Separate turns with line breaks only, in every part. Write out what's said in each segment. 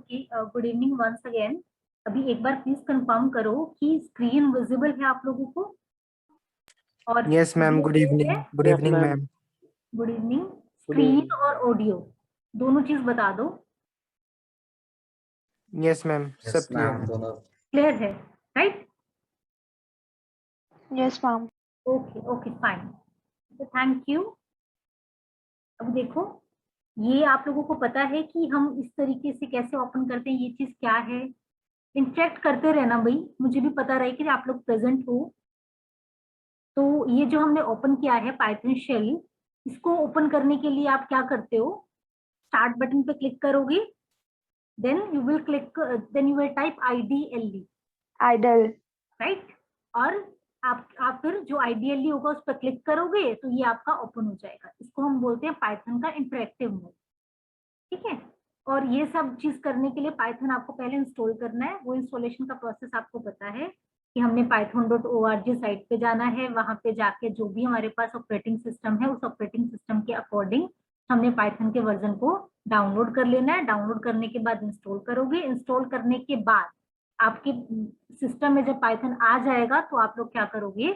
Okay, good evening once again. अभी एक बार please confirm करो कि स्क्रीन विजिबल है आप लोगों को और
yes ma'am, good evening. Good
Yes,
evening
ma'am.
Ma'am.
Good evening.
Good
screen
evening.
और ऑडियो दोनों चीज बता दो।
यस मैम, सब क्लियर।
क्लियर है, right?
Yes, ma'am.
Okay okay fine, thank you. अब देखो, ये आप लोगों को पता है कि हम इस तरीके से कैसे ओपन करते हैं, ये चीज क्या है। इंटरेक्ट करते रहना भाई, मुझे भी पता रहे कि आप लोग प्रेजेंट हो। तो ये जो हमने ओपन किया है पाइथन शेल, इसको ओपन करने के लिए आप क्या करते हो? स्टार्ट बटन पे क्लिक करोगे, then you will type IDLE,
Idle.
Right? और आप फिर जो IDLE होगा उस पर क्लिक करोगे तो ये आपका ओपन हो जाएगा। इसको हम बोलते हैं पाइथन का इंटरेक्टिव मोड, ठीक है। और ये सब चीज करने के लिए पाइथन आपको पहले इंस्टॉल करना है। वो इंस्टॉलेशन का प्रोसेस आपको पता है कि हमने python.org साइट पे जाना है, वहां पे जाके जो भी हमारे पास ऑपरेटिंग सिस्टम है उस ऑपरेटिंग सिस्टम के अकॉर्डिंग हमने पाइथन के वर्जन को डाउनलोड कर लेना है। डाउनलोड करने के बाद इंस्टॉल करोगे। इंस्टॉल करने के बाद आपके सिस्टम में जब पाइथन आ जाएगा तो आप लोग क्या करोगे?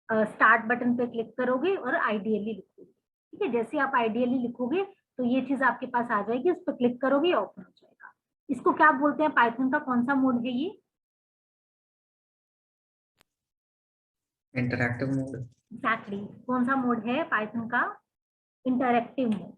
स्टार्ट बटन पे क्लिक करोगे और IDLE लिखोगे, ठीक है। जैसे आप IDLE लिखोगे तो ये चीज आपके पास आ जाएगी, उस पर क्लिक करोगे ओपन हो जाएगा। इसको क्या बोलते हैं? पाइथन का कौन सा मोड है ये?
Interactive mode.
एग्जैक्टली, कौन सा मोड है पाइथन का? Interactive mode.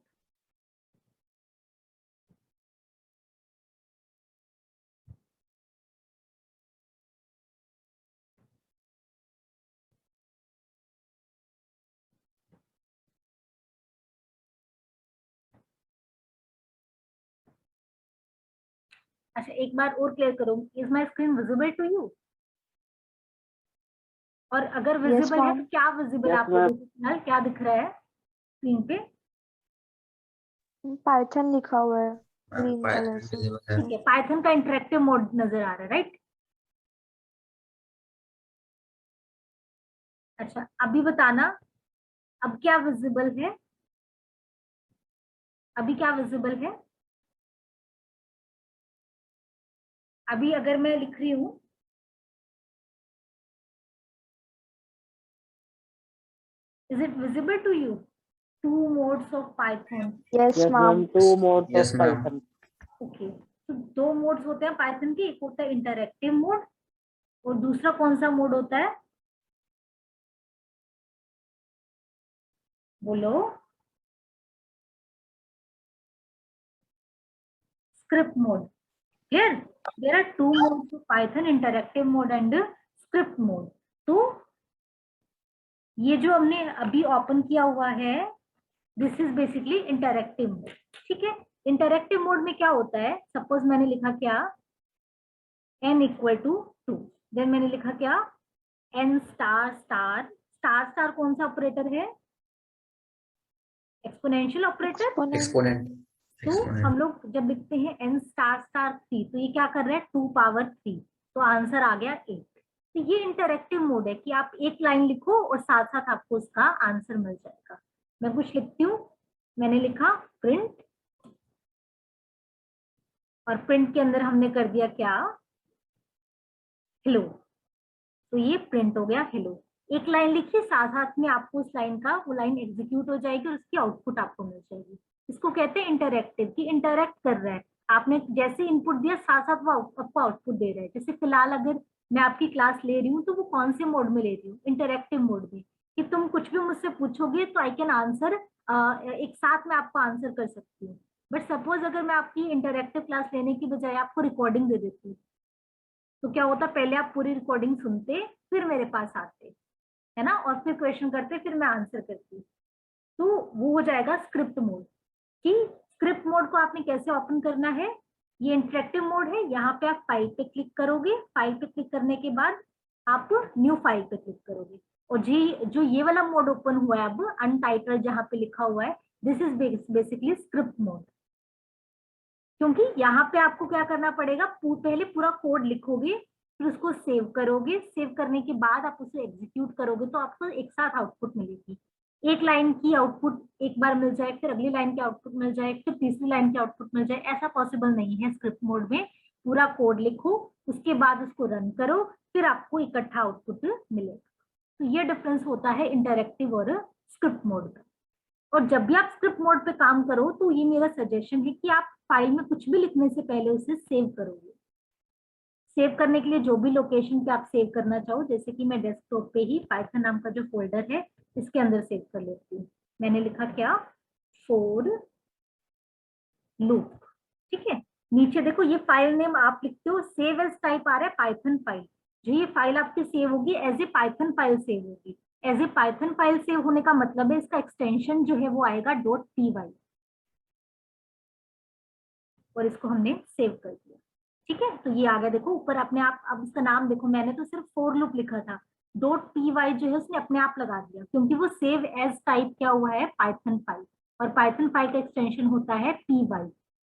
अच्छा, एक बार और क्लियर करो, is my screen visible to you? और अगर विजिबल है
ma'am.
तो क्या विजिबल
Yes,
आपको
ma'am.
फिलहाल क्या दिख रहा है स्क्रीन पे?
Python लिखा हुआ है ग्रीन कलर से।
ठीक है, पाइथन का इंटरेक्टिव मोड नजर आ रहा है, राइट? अच्छा, अभी बताना, अब क्या विजिबल है? अभी क्या विजिबल है? अभी अगर मैं लिख रही हूं, is it visible to you? Two modes of Python.
Yes,
Yes,
ma'am.
ma'am. Two modes
Yes,
of
ma'am.
Python.
Okay. तो दो मोड्स होते हैं पाइथन के, एक होता है इंटरैक्टिव मोड और दूसरा कौन सा मोड होता है? बोलो। Script mode. Clear? There are two modes of Python, interactive mode and script mode. तो ये जो हमने अभी ओपन किया हुआ है, this is basically interactive mode, ठीक है। इंटरैक्टिव मोड में क्या होता है? सपोज मैंने लिखा क्या? n इक्वल टू 2, देन मैंने लिखा क्या? n star star star star कौन सा ऑपरेटर है? Exponential operator.
Exponent.
एक्सपोनेंट।
तो हम लोग जब लिखते हैं n स्टार स्टार 3 तो ये क्या कर रहा है? 2 पावर 3, तो आंसर आ गया 8। तो ये इंटरैक्टिव मोड है कि आप एक लाइन लिखो और साथ साथ आपको उसका आंसर मिल जाएगा। मैं कुछ लिखती हूँ, मैंने लिखा प्रिंट, और प्रिंट के अंदर हमने कर दिया क्या? हेलो। तो ये प्रिंट हो गया हेलो। एक लाइन लिखिए, साथ साथ में आपको उस लाइन का वो लाइन एग्जीक्यूट हो जाएगी और उसकी आउटपुट आपको मिल जाएगी। इसको कहते हैं इंटरैक्टिव, कि इंटरैक्ट कर रहा है। आपने जैसे इनपुट दिया साथ साथ वो आपको आउटपुट दे रहा है। जैसे फिलहाल अगर मैं आपकी क्लास ले रही हूँ तो वो कौन से मोड में ले रही हूँ? इंटरैक्टिव मोड में, कि तुम कुछ भी मुझसे पूछोगे तो आई कैन आंसर, एक साथ में आपको आंसर कर सकती हूँ। बट सपोज अगर मैं आपकी इंटरैक्टिव क्लास लेने की बजाय आपको रिकॉर्डिंग दे देती हूँ तो क्या होता? पहले आप पूरी रिकॉर्डिंग सुनते, फिर मेरे पास आते, है ना, और फिर क्वेश्चन करते, फिर मैं आंसर करती। तो वो हो जाएगा स्क्रिप्ट मोड। कि स्क्रिप्ट मोड को आपने कैसे ओपन करना है? ये इंटरेक्टिव मोड है, यहाँ पे आप फाइल पे क्लिक करोगे, फाइल पे क्लिक करने के बाद आप न्यू फाइल पे क्लिक करोगे, और जी जो ये वाला मोड ओपन हुआ है अब अनटाइटल्ड जहाँ पे लिखा हुआ है, this is basically script mode. क्योंकि यहाँ पे आपको क्या करना पड़ेगा? पहले पूरा कोड लिखोगे, फिर उसको सेव करोगे, सेव करने के बाद आप उसे एग्जीक्यूट करोगे तो आपको एक साथ आउटपुट मिलेगी। एक लाइन की आउटपुट एक बार मिल जाए, फिर अगली लाइन की आउटपुट मिल जाए, फिर तीसरी लाइन की आउटपुट मिल जाए, ऐसा पॉसिबल नहीं है स्क्रिप्ट मोड में। पूरा कोड लिखो, उसके बाद उसको रन करो, फिर आपको इकट्ठा आउटपुट मिलेगा। तो ये डिफरेंस होता है इंटरैक्टिव और स्क्रिप्ट मोड का। और जब भी आप स्क्रिप्ट मोड पे काम करो तो ये मेरा सजेशन है कि आप फाइल में कुछ भी लिखने से पहले उसे सेव करोगे। सेव करने के लिए जो भी लोकेशन पे आप सेव करना चाहो, जैसे कि मैं डेस्कटॉप पे ही पाइथन नाम का जो फोल्डर है इसके अंदर सेव कर लेती हूँ। मैंने लिखा क्या, फॉर लूप, ठीक है। नीचे देखो ये फाइल नेम आप लिखते हो, सेव एज टाइप आ रहा है पाइथन फाइल। जो ये फाइल आपकी सेव होगी as a python file save होगी। As a python file save होने का मतलब है इसका एक्सटेंशन जो है वो आएगा .py, और इसको हमने सेव कर दिया, ठीक है। तो ये आ गया, देखो ऊपर अपने आप। अब इसका नाम देखो, मैंने तो सिर्फ फॉर लूप लिखा था, .py जो है उसने अपने आप लगा दिया, क्योंकि वो सेव एज टाइप क्या हुआ है पाइथन फाइल, और पाइथन फाइल का एक्सटेंशन होता है .py।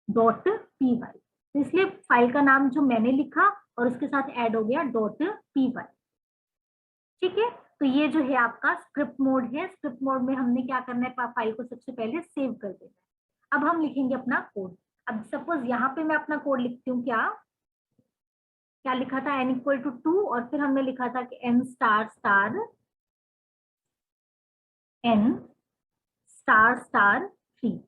तो इसलिए फाइल का नाम जो मैंने लिखा और उसके साथ ऐड हो गया .py, ठीक है। तो ये जो है आपका स्क्रिप्ट मोड है। स्क्रिप्ट मोड में हमने क्या करना है, फाइल को सबसे पहले सेव कर देना है। अब हम लिखेंगे अपना कोड। अब सपोज यहाँ पे मैं अपना कोड लिखती हूँ, क्या क्या लिखा था, n इक्वल टू 2, और फिर हमने लिखा था कि n star star n star star 3।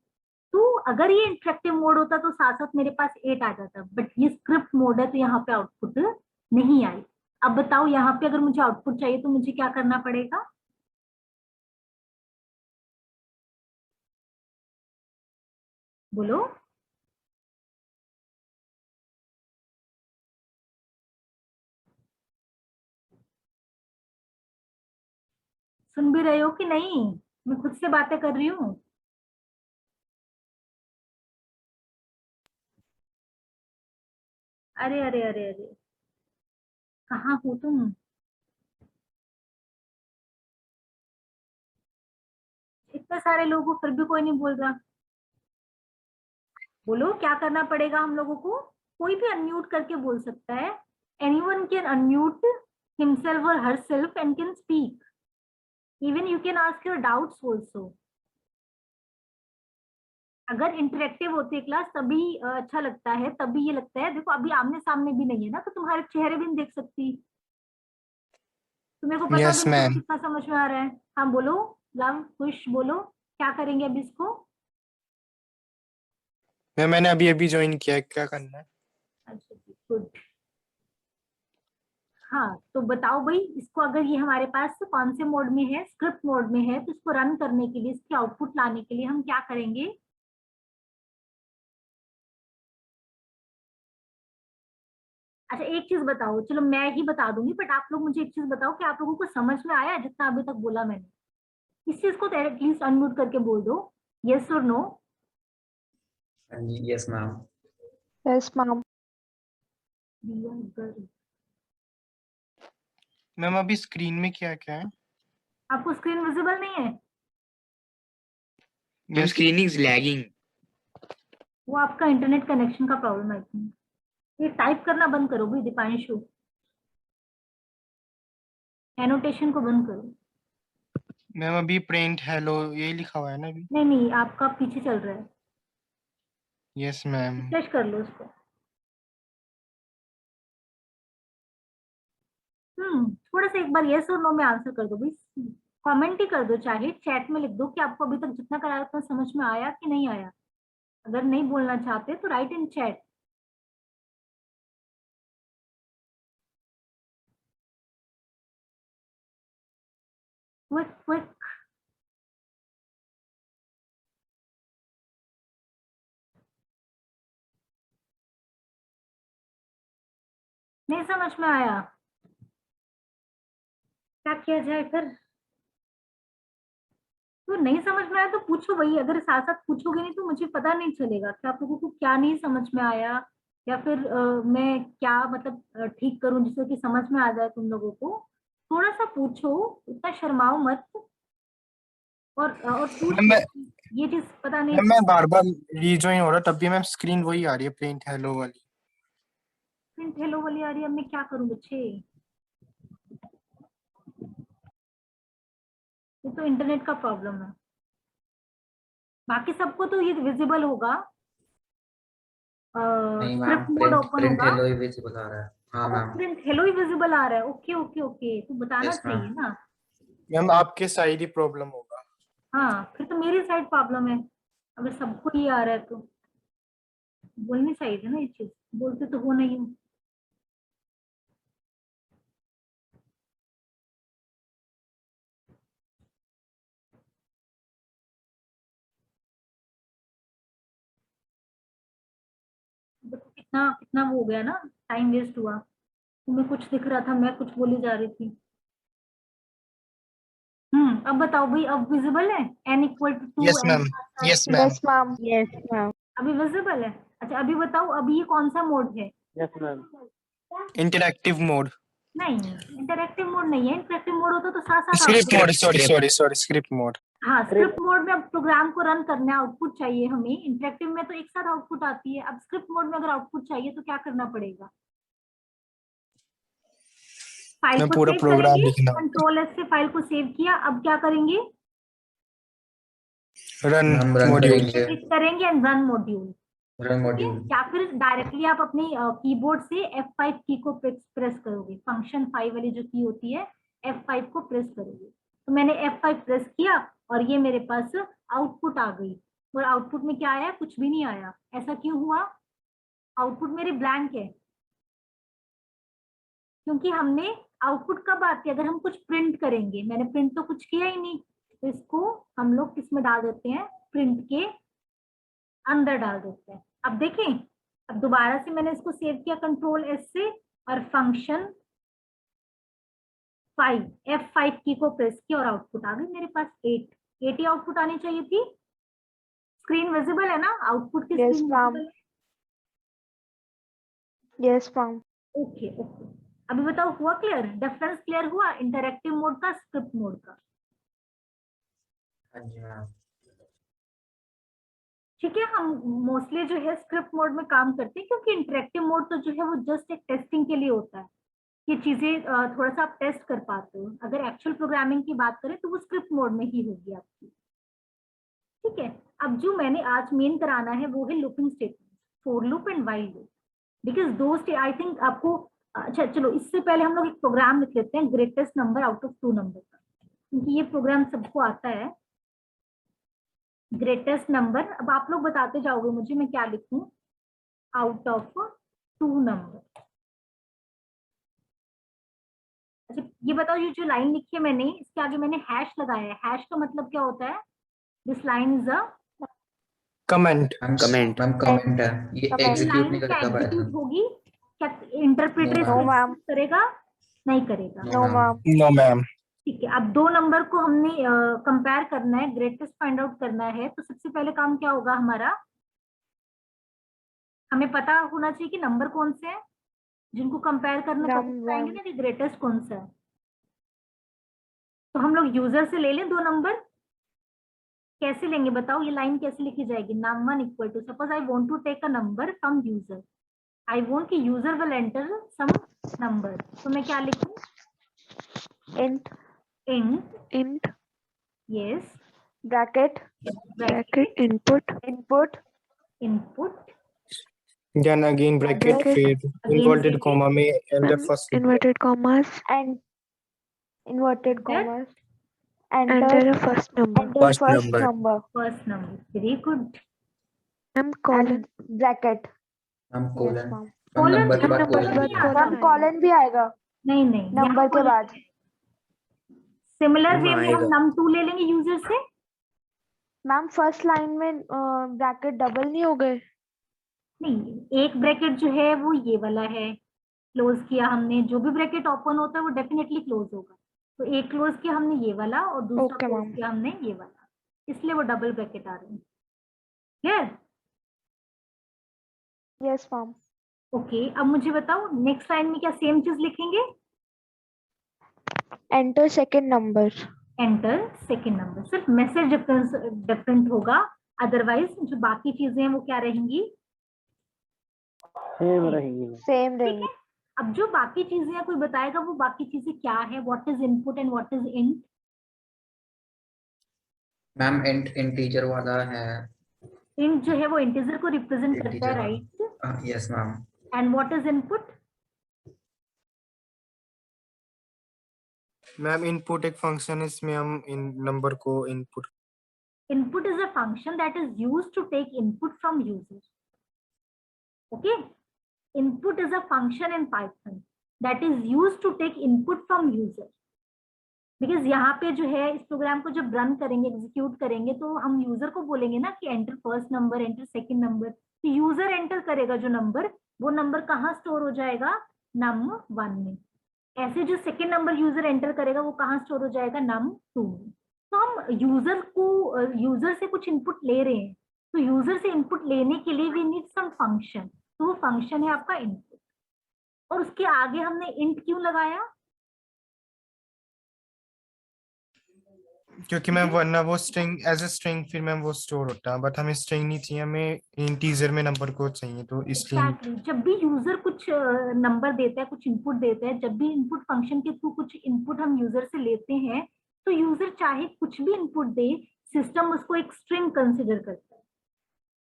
तो अगर ये इंटरेक्टिव मोड होता तो साथ साथ मेरे पास 8 आ जाता, बट ये स्क्रिप्ट मोड है तो यहाँ पे आउटपुट नहीं आई। अब बताओ यहाँ पे अगर मुझे आउटपुट चाहिए तो मुझे क्या करना पड़ेगा, बोलो। सुन भी रहे हो कि नहीं, मैं खुद से बातें कर रही हूँ। अरे अरे अरे अरे, कहाँ हो तुम। इतने सारे लोग हो फिर भी कोई नहीं बोल रहा। बोलो क्या करना पड़ेगा हम लोगों को। कोई भी अनम्यूट करके बोल सकता है। एनीवन कैन अनम्यूट हिमसेल्फ और herself and can speak. Even you can ask your doubts also. अगर इंटरेक्टिव होती है क्लास तभी अच्छा लगता है, तभी ये लगता है। देखो अभी आमने सामने भी नहीं है ना, तो तुम्हारे चेहरे भी नहीं देख सकती, तो मेरे को पता भी
Yes,
नहीं चला
ma'am.
कितना समझ में आ रहा है। हाँ बोलो, लव खुश बोलो, क्या करेंगे अभी इसको।
मैंने अभी अभी ज्वाइन किया है, क्या करना है?
अच्छा गुड। हाँ तो बताओ भाई, इसको अगर ये हमारे पास कौन से मोड में है, स्क्रिप्ट मोड में है, तो इसको रन करने के लिए, इसकी आउटपुट लाने के लिए हम क्या करेंगे। अच्छा एक चीज बताओ, चलो मैं ही बता दूंगी, बट आप लोग मुझे एक चीज बताओ कि आप लोगों को समझ में आया जितना अभी तक बोला मैंने। इस चीज को एटलीस्ट अनम्यूट करके बोल दो, यस और no.
Yes, ma'am.
Yes, ma'am.
Ma'am अभी स्क्रीन में क्या क्या है?
आपको स्क्रीन विजिबल नहीं है,
Your screen is lagging.
वो आपका इंटरनेट कनेक्शन का प्रॉब्लम आई थिंक। ये टाइप करना बंद करो भाई दीपांशु, एनोटेशन को बंद करो।
मैम अभी प्रिंट हेलो यही लिखा हुआ है ना अभी?
नहीं नहीं, आपका पीछे चल रहा है,
यस मैम।
रिफ्रेश कर लो उसको। थोड़ा सा एक बार यस और नो में आंसर कर दो भाई। कमेंट ही कर दो, चाहे चैट में लिख दो कि आपको अभी तक जितना कराया उतना समझ में आया कि नहीं आया। अगर नहीं बोलना चाहते तो राइट इन चैट। Quick quick. नहीं समझ में आया, क्या किया जाए फिर। तो नहीं समझ में आया तो पूछो भाई, अगर साथ साथ पूछोगे नहीं तो मुझे पता नहीं चलेगा कि आप लोगों को क्या नहीं समझ में आया, या फिर मैं क्या मतलब ठीक करूं जिससे कि समझ में आ जाए तुम लोगों को। थोड़ा सा पूछो, इतना शर्माओ मत, और पूछ
मैम
लो
मैं
कि ये चीज पता नहीं
मैम
थी।
मैं बार बार रीजॉइन हो रहा तब भी मैम स्क्रीन वही आ रही है, प्रिंट हेलो वाली।
प्रिंट हेलो वाली आ रही है, अब मैं क्या करूं बच्चे। ये तो इंटरनेट का प्रॉब्लम है, बाकी सबको तो ये विजिबल होगा,
नहीं ma'am,
script mode
print
open
print
होगा।
हेलो ही विजिबल आ रहा है। हाँ मैम।
प्रिंट हेलो ही विजिबल आ रहा है, ओके ओके ओके, तो बताना
यस
चाहिए
मैम।
ना।
मैम आपके साइड ही प्रॉब्लम होगा।
हाँ फिर तो मेरी साइड प्रॉब्लम है, अगर सबको ही आ रहा है तो बोलनी चाहिए थी ना ये चीज, बोलते तो हो नहीं हूँ। देखो कितना कितना वो हो गया ना, टाइम वेस्ट हुआ, तुम्हें कुछ दिख रहा था, मैं कुछ बोली जा रही थी। अब बताओ भाई, अब विजिबल है n equal to 2
yes
n
ma'am, yes ma'am,
Yes, ma'am. Yes, ma'am.
अभी विजिबल है। अच्छा अभी बताओ, अभी ये कौन सा मोड है?
Yes ma'am.
इंटरैक्टिव मोड,
नहीं, इंटरैक्टिव मोड नहीं है, इंटरैक्टिव मोड होता तो साथ साथ
script
output.
Mode, sorry script mode.
हाँ स्क्रिप्ट मोड में अब प्रोग्राम को रन करना है, आउटपुट चाहिए हमें, इंटरैक्टिव में तो एक साथ आउटपुट आती है। अब स्क्रिप्ट मोड में अगर आउटपुट चाहिए तो क्या करना पड़ेगा? फाइल
मैं
को
पूरा
सेव
प्रोग्राम
करेंगे,
लिखना,
कंट्रोल एस से फाइल को सेव किया, अब क्या करेंगे?
Run
ma'am run
module.
करेंगे,
क्लिक करेंगे एंड रन मॉड्यूल।
रन
ठीक है,
मॉड्यूल।
या फिर डायरेक्टली आप अपने कीबोर्ड से F5 की को प्रेस करोगे, फंक्शन 5 वाली जो की होती है, F5 को प्रेस करोगे। तो मैंने F5 प्रेस किया और ये मेरे पास आउटपुट आ गई, और आउटपुट में क्या आया? कुछ भी नहीं आया। ऐसा क्यों हुआ? आउटपुट मेरे ब्लैंक है, क्योंकि हमने आउटपुट कब आती है? अगर हम कुछ प्रिंट करेंगे, मैंने प्रिंट तो कुछ किया ही नहीं, तो इसको हम लोग किस में डाल देते हैं? प्रिंट के अंदर डाल देते हैं। अब देखें, अब दोबारा से मैंने इसको सेव किया कंट्रोल एस से, और फंक्शन 5 F5 की को प्रेस किया और आउटपुट आ गई मेरे पास 8 ही आउटपुट आनी चाहिए थी। स्क्रीन विजिबल है ना? आउटपुट की
Yes,
स्क्रीन
ma'am.
विजिबल है?
Yes, ma'am.
ओके ओके, अभी बताओ हुआ क्लियर? डिफरेंस क्लियर हुआ इंटरैक्टिव मोड का, स्क्रिप्ट मोड का?
हाँ जी मैम।
ठीक है, हम मोस्टली जो है स्क्रिप्ट मोड में काम करते हैं, क्योंकि इंटरेक्टिव मोड तो जो है वो जस्ट एक टेस्टिंग के लिए होता है, ये चीजें थोड़ा सा आप टेस्ट कर पाते हो। अगर एक्चुअल प्रोग्रामिंग की बात करें तो वो स्क्रिप्ट मोड में ही होगी आपकी। ठीक है, अब जो मैंने आज मेन कराना है वो है looping statement, for loop and while loop, because दोस्त आई थिंक आपको, अच्छा चलो इससे पहले हम लोग एक प्रोग्राम लिख लेते हैं, greatest number out of 2 number का, क्योंकि ये प्रोग्राम सबको आता है। ग्रेटेस्ट नंबर, अब आप लोग बताते जाओगे मुझे मैं क्या लिखूं, आउट ऑफ 2 नंबर। अच्छा ये बताओ, ये जो लाइन लिखी है मैंने, इसके आगे मैंने हैश लगाया है, हैश का मतलब क्या होता है? This line is a
comment,
ma'am
comment.
Ma'am comment है, ये
Comment.
एग्जीक्यूट
लाइन,
नहीं
क्या
करेगा
एग्जीक्यूट
पाइथन।
होगी? क्या इंटरप्रेटर
No,
इसको
No, ma'am.
execute करेगा? नहीं करेगा।
No
No,
ma'am.
ma'am.
No ma'am.
ठीक है, अब 2 नंबर को हमने कंपेयर करना है, ग्रेटेस्ट फाइंड आउट करना है, तो सबसे पहले काम क्या होगा हमारा? हमें पता होना चाहिए कि नंबर कौन से हैं जिनको कंपेयर करना, तभी बताएंगे
Number.
ना कि ग्रेटेस्ट कौन सा है। तो हम लोग यूजर से ले लें 2 नंबर, कैसे लेंगे बताओ? ये लाइन कैसे लिखी जाएगी? num1 equal to, suppose I want to take a number from user, I want कि user will enter some number, तो मैं क्या लिखूं?
Int.
Int, yes,
Bracket.
Bracket,
Input.
Input,
then again bracket,
Bracket.
फिर
again
inverted comma में enter first,
Inverted commas.
And inverted
Enter.
commas.
Enter
Enter.
a first number.
Enter
First
first
number.
number.
First number, very good.
Ma'am colon.
And bracket.
Ma'am
Yes,
colon.
ma'am.
Ma'am
Colon
number के
भी
बाद
number
colon
के
भी
बाद
है।
colon
Ma'am colon भी आएगा
नहीं नहीं,
नंबर के बाद।
सिमिलर वे
हाँ,
में हम
आएगा।
num2 ले लेंगे यूजर से।
मैम फर्स्ट लाइन में ब्रैकेट डबल नहीं हो गए?
नहीं, एक ब्रैकेट जो है वो ये वाला है, क्लोज किया हमने, जो भी ब्रैकेट ओपन होता है वो डेफिनेटली क्लोज होगा, तो एक क्लोज किया हमने ये वाला और दूसरा
Okay,
क्लोज
ma'am.
किया हमने ये वाला, इसलिए वो डबल ब्रैकेट आ रहे हैं। क्लियर?
Yes, ma'am.
ओके, अब मुझे बताओ नेक्स्ट लाइन में क्या सेम चीज लिखेंगे?
Enter second number.
Enter second number, सिर्फ मैसेज डिफरेंस डिफरेंट होगा, अदरवाइज जो बाकी चीजें हैं वो क्या रहेंगी?
सेम रहेगी।
Same
ठीक
रहेंगे.
है, अब जो बाकी चीजें हैं कोई बताएगा वो बाकी चीजें क्या है? What is input and what is int?
Ma'am integer वाला है।
इंट जो है वो इंटीजर को रिप्रेजेंट करता है,
integer
right?
Yes ma'am.
And what is input?
Ma'am input एक फंक्शन है, इसमें हम इन नंबर को input.
Input is a function that is used to take input from user. Okay, input is a function in Python that is used to take input from user. Because यहाँ पे जो है इस programme को जब run करेंगे, execute करेंगे, तो हम यूजर को बोलेंगे ना कि enter first number, enter second number. तो यूजर एंटर करेगा जो नंबर, वो नंबर कहाँ स्टोर हो जाएगा? num1 में। ऐसे जो सेकंड नंबर यूजर एंटर करेगा वो कहाँ स्टोर हो जाएगा? num2 में। तो हम यूजर से कुछ इनपुट ले रहे हैं, तो यूजर से इनपुट लेने के लिए वी नीड सम फंक्शन, तो वो फंक्शन है आपका इनपुट। और उसके आगे हमने इंट क्यों लगाया?
क्योंकि मैम वरना वो स्ट्रिंग एज ए स्ट्रिंग फिर मैम वो स्टोर होता है, बट हमें स्ट्रिंग नहीं चाहिए, हमें इंटीजर में नंबर को चाहिए, तो इसलिए
Exactly. जब भी यूजर कुछ नंबर देता है, कुछ इनपुट देता है, जब भी इनपुट फंक्शन के थ्रू कुछ इनपुट हम यूजर से लेते हैं, तो यूजर चाहे कुछ भी इनपुट दे, सिस्टम उसको एक स्ट्रिंग कंसिडर करता है।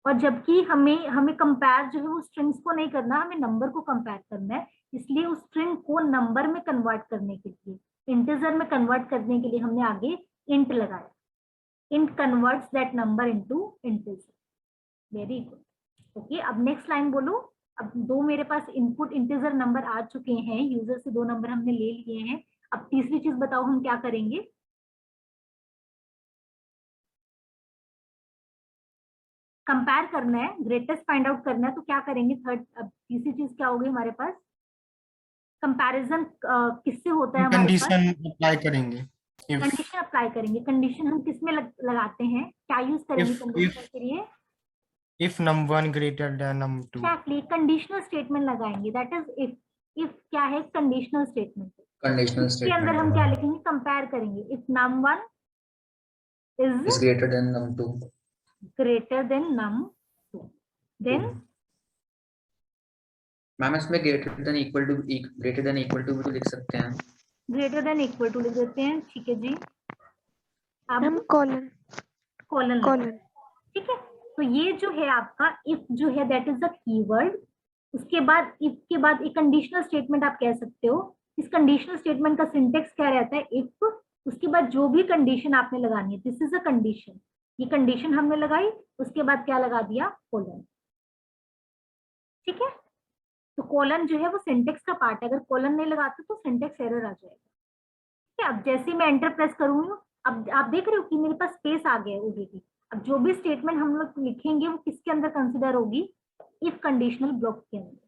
और जबकि हमें कंपेयर जो है वो स्ट्रिंग्स को नहीं करना, हमें नंबर को कंपेयर करना है। इसलिए उस स्ट्रिंग को नंबर में कन्वर्ट करने के लिए, इंटीजर में कन्वर्ट करने के लिए हमने आगे इंट लगाया। Int converts that number into integer. Very good. Okay, अब नेक्स्ट लाइन बोलो। अब दो मेरे पास इनपुट इंटीजर नंबर आ चुके हैं, यूजर से दो नंबर हमने ले लिए हैं। अब तीसरी चीज बताओ हम क्या करेंगे? कंपेयर करना है, ग्रेटेस्ट फाइंड आउट करना है, तो क्या करेंगे? थर्ड, अब तीसरी चीज क्या होगी हमारे पास? कंपैरिजन किससे होता है हमारे पास?
कंडीशन अप्लाई करेंगे।
कंडीशन अप्लाई करेंगे। कंडीशन हम किस में लगाते हैं? क्या यूज करेंगे कंडीशन के लिए?
If num1 greater than num2।
Actually conditional statement लगाएंगे, दैट इज इफ। इफ क्या है? Conditional statement.
कंडीशनल
इसके अंदर हम क्या लिखेंगे? कंपेयर करेंगे। If num1
is
is
greater than num2,
greater than num2, then
ma'am इसमें ग्रेटर देन इक्वल टू भी तो लिख सकते हैं।
ग्रेटर देन इक्वल टू लिख देते हैं। ठीक है जी। अब
मैम कॉलन
कॉलन
कॉलन।
ठीक है। तो ये जो है आपका इफ जो है दैट इज द कीवर्ड। उसके बाद इफ के बाद एक कंडीशनल स्टेटमेंट आप कह सकते हो। इस कंडीशनल स्टेटमेंट का सिंटेक्स क्या रहता है? इफ, उसके बाद जो भी कंडीशन आपने लगानी है, दिस इज अ कंडीशन, ये कंडीशन हमने लगाई, उसके बाद क्या लगा दिया? कोलन। ठीक है। तो कोलन जो है वो सिंटेक्स का पार्ट है, अगर कोलन नहीं लगाते तो सिंटेक्स एरर आ जाएगा। ठीक है। अब जैसे मैं एंटर प्रेस करूंगी, अब आप देख रहे हो कि मेरे पास स्पेस आ गया है ऑलरेडी। अब जो भी स्टेटमेंट हम लोग लिखेंगे वो किसके अंदर कंसिडर होगी? इफ कंडीशनल ब्लॉक के अंदर।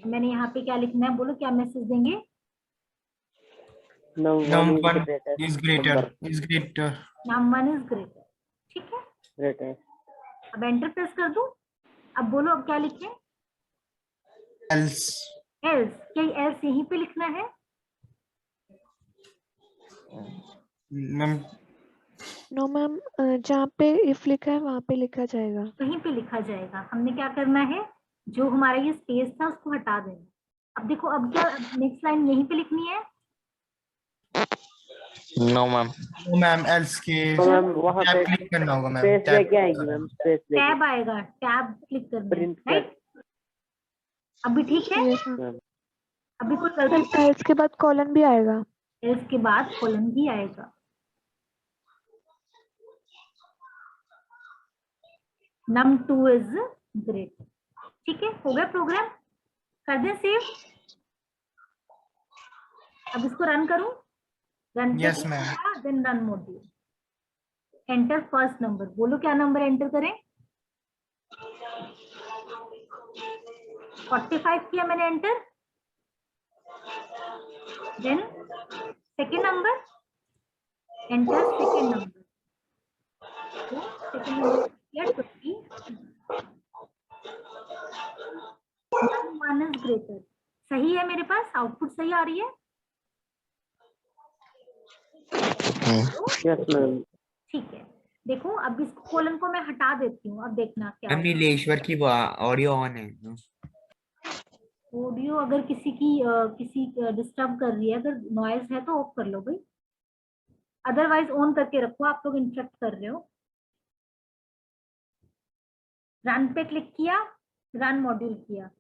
मैंने यहाँ पे क्या लिखना है? बोलो क्या मैसेज देंगे?
num1 is greater।
num1 is greater. ठीक है।
ग्रेटर।
अब एंटर प्रेस कर दूं। अब बोलो अब क्या लिखें?
else।
एल्स। क्या एल्स यहीं पे लिखना है?
मैम
नो मैम, जहाँ पे इफ लिखा है वहाँ पे लिखा जाएगा।
कहीं पे लिखा जाएगा। हमने क्या करना है? जो हमारा ये स्पेस था उसको हटा देना। अब देखो अब क्या नेक्स्ट लाइन यहीं पे लिखनी है?
No ma'am.
मैम else के
तो मैम वहाँ
टैब
पे
क्लिक करना होगा मैम।
स्पेस लेके आएगी मैम, स्पेस लेके
टैब आएगा, टैब क्लिक करना है,
प्रिंट
राइट? अभी ठीक है?
Yes ma'am.
मैम।
अभी कोई गलती?
एल्स के बाद कॉलन भी आएगा।
एल्स के बाद कोलन भी आएगा। num2 is greater. ठीक है, हो गया प्रोग्राम। कर दें सेव। अब इसको रन करूं। Run
Yes, ma'am.
Then run module. Enter first number. बोलो क्या नंबर एंटर करें? 45 किया मैंने enter. Then second number, enter second number. तो सेकेंड नंबर किया 20। num1 is greater. सही है, मेरे पास आउटपुट सही आ रही है।
Yes ma'am.
ठीक है। देखो अब इस कोलन को मैं हटा देती हूँ। अब देखना क्या होगा।
नीलेश्वर की ऑडियो ऑन है।
ऑडियो अगर किसी डिस्टर्ब कर रही है, अगर नॉइज है तो ऑफ कर लो भाई। अदरवाइज ऑन करके रखो, आप लोग इंटरप्ट कर रहे हो। रन पे क्लिक किया, रन मॉड्यूल किया,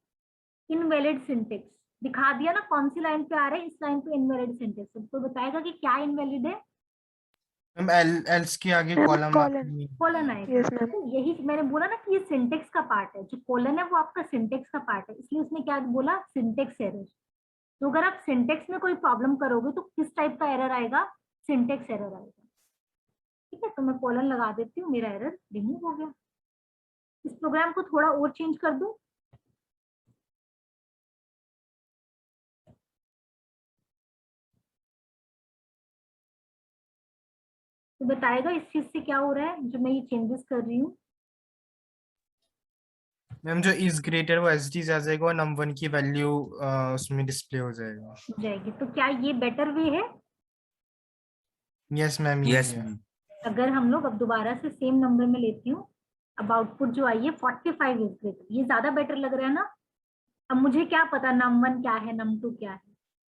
इनवैलिड सिंटेक्स दिखा दिया ना, कौन सी लाइन पे आ रहा है, इस लाइन पे इनवैलिड सिंटेक्स, तो बताएगा कि क्या इनवैलिड है।
मैम एल्स के आगे
मैम
कॉलम
कॉलन।
कॉलन आएगा।
Yes ma'am.
तो यही मैंने बोला ना कि ये सिंटेक्स का पार्ट है, जो कॉलन है वो आपका सिंटेक्स का पार्ट है, इसलिए उसने क्या बोला, सिंटेक्स एरर। तो अगर आप सिंटेक्स में कोई प्रॉब्लम करोगे तो किस टाइप का एरर आएगा, सिंटेक्स एरर आएगा। ठीक है, तो मैं कॉलन लगा देती हूँ, मेरा एरर रिमूव हो गया। इस प्रोग्राम को थोड़ा और चेंज कर दूं, तो बताएगा इस चीज से क्या हो रहा है जो मैं ये चेंजेस कर रही हूँ।
मैम जो इज ग्रेटर वो एज इट इज आ जाएगा और num1 की वैल्यू उसमें डिस्प्ले हो जाएगा।
जाएगी, तो क्या ये बेटर वे है?
यस मैम,
यस
ये है।
मैम।
अगर हम लोग अब दोबारा से सेम नंबर में लेती हूँ, अब आउटपुट जो आई है 45 इज ग्रेटर, ये ज्यादा बेटर लग रहा है ना। अब मुझे क्या पता num1 क्या है, num2 क्या है,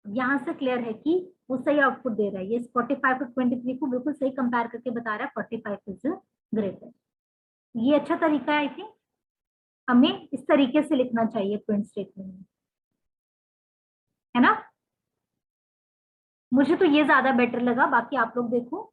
यहाँ से क्लियर है कि वो सही आउटपुट दे रहा है। ये 45 और 23 को बिल्कुल सही कंपेयर करके बता रहा है 45 इज ग्रेटर। ये अच्छा तरीका है। आई थिंक हमें इस तरीके से लिखना चाहिए प्रिंट स्टेटमेंट में, है ना। मुझे तो ये ज्यादा बेटर लगा, बाकी आप लोग देखो।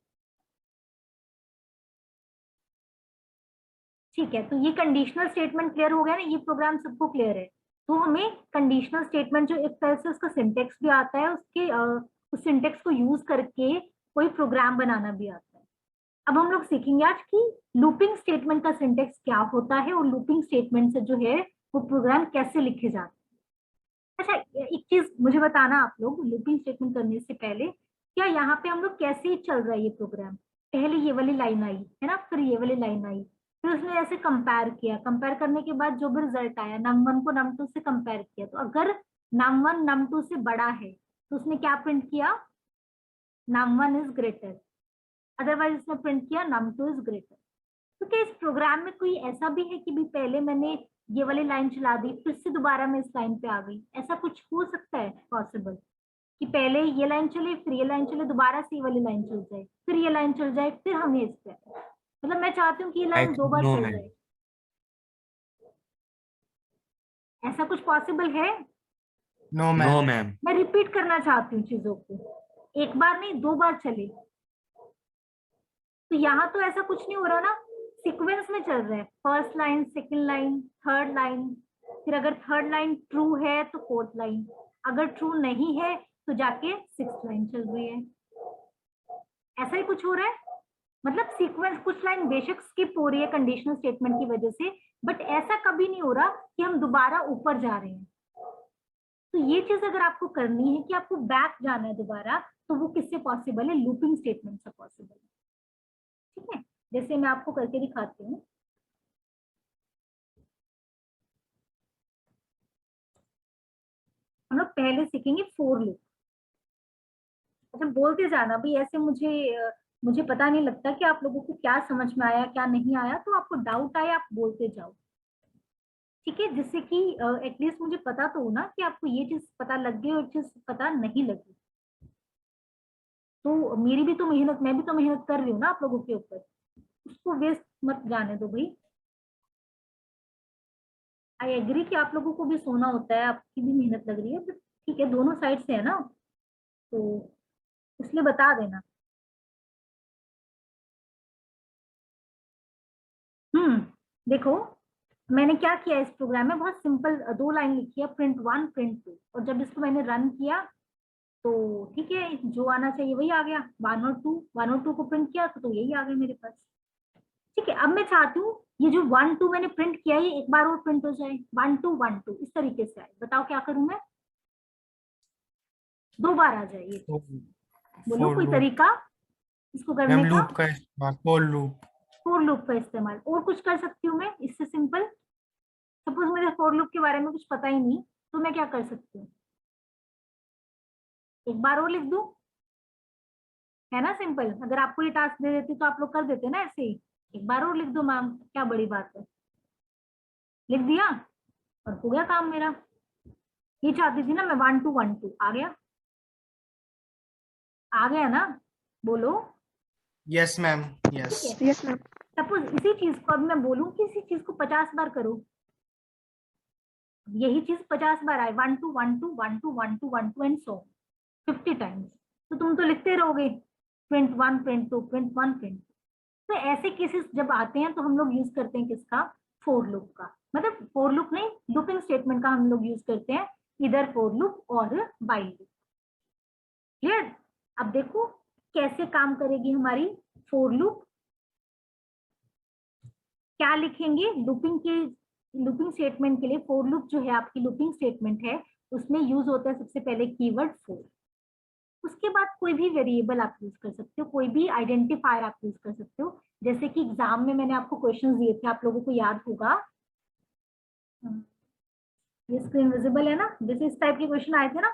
ठीक है, तो ये कंडीशनल स्टेटमेंट क्लियर हो गया ना, ये प्रोग्राम सबको क्लियर है। तो हमें कंडीशनल स्टेटमेंट जो एक तरह से उसका सिंटेक्स भी आता है, उसके उस सिंटेक्स को यूज करके कोई प्रोग्राम बनाना भी आता है। अब हम लोग सीखेंगे आज कि लूपिंग स्टेटमेंट का सिंटेक्स क्या होता है और लूपिंग स्टेटमेंट से जो है वो प्रोग्राम कैसे लिखे जाते हैं। अच्छा, एक चीज मुझे बताना आप लोग, लूपिंग स्टेटमेंट करने से पहले, क्या यहाँ पे हम लोग कैसे चल रहा है ये प्रोग्राम, पहले ये वाली लाइन आई है ना, फिर ये वाली लाइन आई, फिर उसने ऐसे कंपेयर किया, कंपेयर करने के बाद जो भी रिजल्ट आया, num1 को num2 से कंपेयर किया, तो अगर num1 num2 से बड़ा है तो उसने क्या प्रिंट किया, num1 इज ग्रेटर, अदरवाइज उसने प्रिंट किया num2 इज ग्रेटर। तो क्या इस प्रोग्राम में कोई ऐसा भी है कि भी पहले मैंने ये वाली लाइन चला दी, फिर से दोबारा मैं इस लाइन पे आ गई, ऐसा कुछ हो सकता है पॉसिबल कि पहले ये लाइन चले, फिर ये लाइन चले, दोबारा से ये वाली लाइन चल जाए, फिर ये लाइन चल जाए, फिर हम इस पे, मतलब मैं चाहती हूँ कि ये लाइन दो बार
नो
चल
मैम।
जाए, ऐसा कुछ पॉसिबल है?
No
no
ma'am.
मैम।
मैं रिपीट करना चाहती हूँ चीजों को, एक बार नहीं दो बार चले, तो यहाँ तो ऐसा कुछ नहीं हो रहा ना, सीक्वेंस में चल रहा है, first line, second line, third line, फिर अगर थर्ड लाइन ट्रू है तो फोर्थ लाइन, अगर ट्रू नहीं है तो जाके सिक्स्थ लाइन चल रही है, ऐसा ही कुछ हो रहा है। मतलब सीक्वेंस, कुछ लाइन बेशक स्किप हो रही है कंडीशनल स्टेटमेंट की वजह से, बट ऐसा कभी नहीं हो रहा कि हम दोबारा ऊपर जा रहे हैं। तो ये चीज अगर आपको करनी है कि आपको बैक जाना है दोबारा, तो वो किससे पॉसिबल है, लूपिंग स्टेटमेंट से पॉसिबल है। ठीक है, जैसे मैं आपको करके दिखाती हूँ। हम लोग पहले सीखेंगे फोर लूप। अच्छा, बोलते जाना भी ऐसे, मुझे पता नहीं लगता कि आप लोगों को क्या समझ में आया क्या नहीं आया, तो आपको डाउट आया आप बोलते जाओ, ठीक है, जिससे कि एटलीस्ट मुझे पता तो हो ना कि आपको ये चीज पता लग गई और चीज पता नहीं लगी। तो मेरी भी तो मेहनत, मैं भी तो मेहनत कर रही हूँ ना आप लोगों के ऊपर, उसको वेस्ट मत जाने दो भाई। आई एग्री कि आप लोगों को भी सोना होता है, आपकी भी मेहनत लग रही है, बट ठीक है, दोनों साइड से है ना, तो इसलिए बता देना। देखो मैंने क्या किया इस प्रोग्राम में, बहुत सिंपल दो लाइन लिखी है, print1 print2, और जब इसको मैंने रन किया तो ठीक है, जो आना चाहिए वही आ गया, 1 और 2 को प्रिंट किया तो यही आ गया मेरे पास। ठीक है, अब मैं चाहती हूँ ये जो 1 2 मैंने प्रिंट किया है, ये एक बार और प्रिंट हो जाए, 1 2 1 2 इस तरीके से आए। बताओ क्या करूं मैं, दो बार आ जाए ये, बोलो
फॉर
कोई
लूप।
तरीका इसको करने
मैम
का।
लूप का इस्तेमाल, फॉर लूप।
फोर लूप का इस्तेमाल, और कुछ कर सकती हूँ मैं इससे सिंपल। सपोज मुझे फोर लूप के बारे में कुछ पता ही नहीं, तो मैं क्या कर सकती हूँ, एक बार और लिख दूं, है ना सिंपल। अगर आपको ये टास्क दे देती तो आप लोग कर देते ना ऐसे ही, एक बार और लिख दो मैम, क्या बड़ी बात है, लिख दिया और हो गया काम मेरा। ये चाहती थी ना मैं 1 2 1 2, आ गया, आ गया ना, बोलो
यस मैम,
ठीक
यस।
है।
Yes ma'am.
सपोज इसी चीज को अब मैं बोलूं कि इसी चीज को 50 बार करो, यही चीज 50 बार आए, 1 2 1 2 1 2 1 2 1 2 एंड सो 50 टाइम्स, तो तुम तो लिखते रहोगे प्रिंट 1 प्रिंट 2 प्रिंट 1 प्रिंट। तो ऐसे केसेस जब आते हैं तो हम लोग यूज करते हैं किसका, फोर लूप का, मतलब फोर लूप नहीं, लूपिंग स्टेटमेंट का हम लोग यूज करते हैं, इधर फोर लूप और व्हाइल लूप। क्लियर। अब देखो कैसे काम करेगी हमारी फोर लूप। क्या लिखेंगे लूपिंग स्टेटमेंट के लिए, फोर लूप जो है आपकी लूपिंग स्टेटमेंट है, उसमें यूज होता है सबसे पहले कीवर्ड फोर। उसके बाद कोई भी वेरिएबल आप यूज कर सकते हो, कोई भी आइडेंटिफायर आप यूज कर सकते हो। जैसे कि एग्जाम में मैंने आपको क्वेश्चंस दिए थे, आप लोगों को याद होगा, ये स्क्रीन विजिबल है ना, जैसे इस टाइप के क्वेश्चन आए थे ना,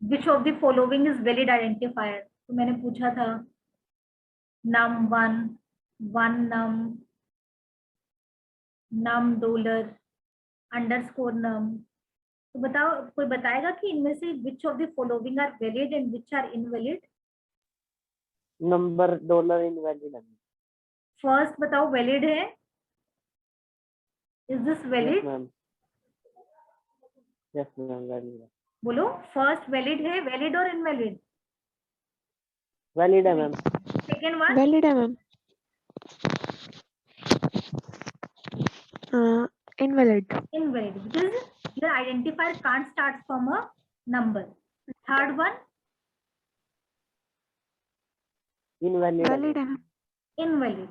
विच of the following is valid identifier, तो मैंने पूछा था num1 1 num $, अंडरस्कोर num। तो बताओ, कोई बताएगा कि इनमें से which of the following are valid and which are invalid.
number $invalid है।
फर्स्ट बताओ वैलिड है, is this
Yes
valid,
ma'am. Yes ma'am, valid है।
बोलो फर्स्ट वैलिड है, वैलिड और इनवैलिड।
Valid है मैम।
सेकेंड वन
वैलिड है ma'am. Invalid.
invalid because your identifier can't start from a number. Third one
Invalid है
valid
ma'am.
है ma'am.
invalid.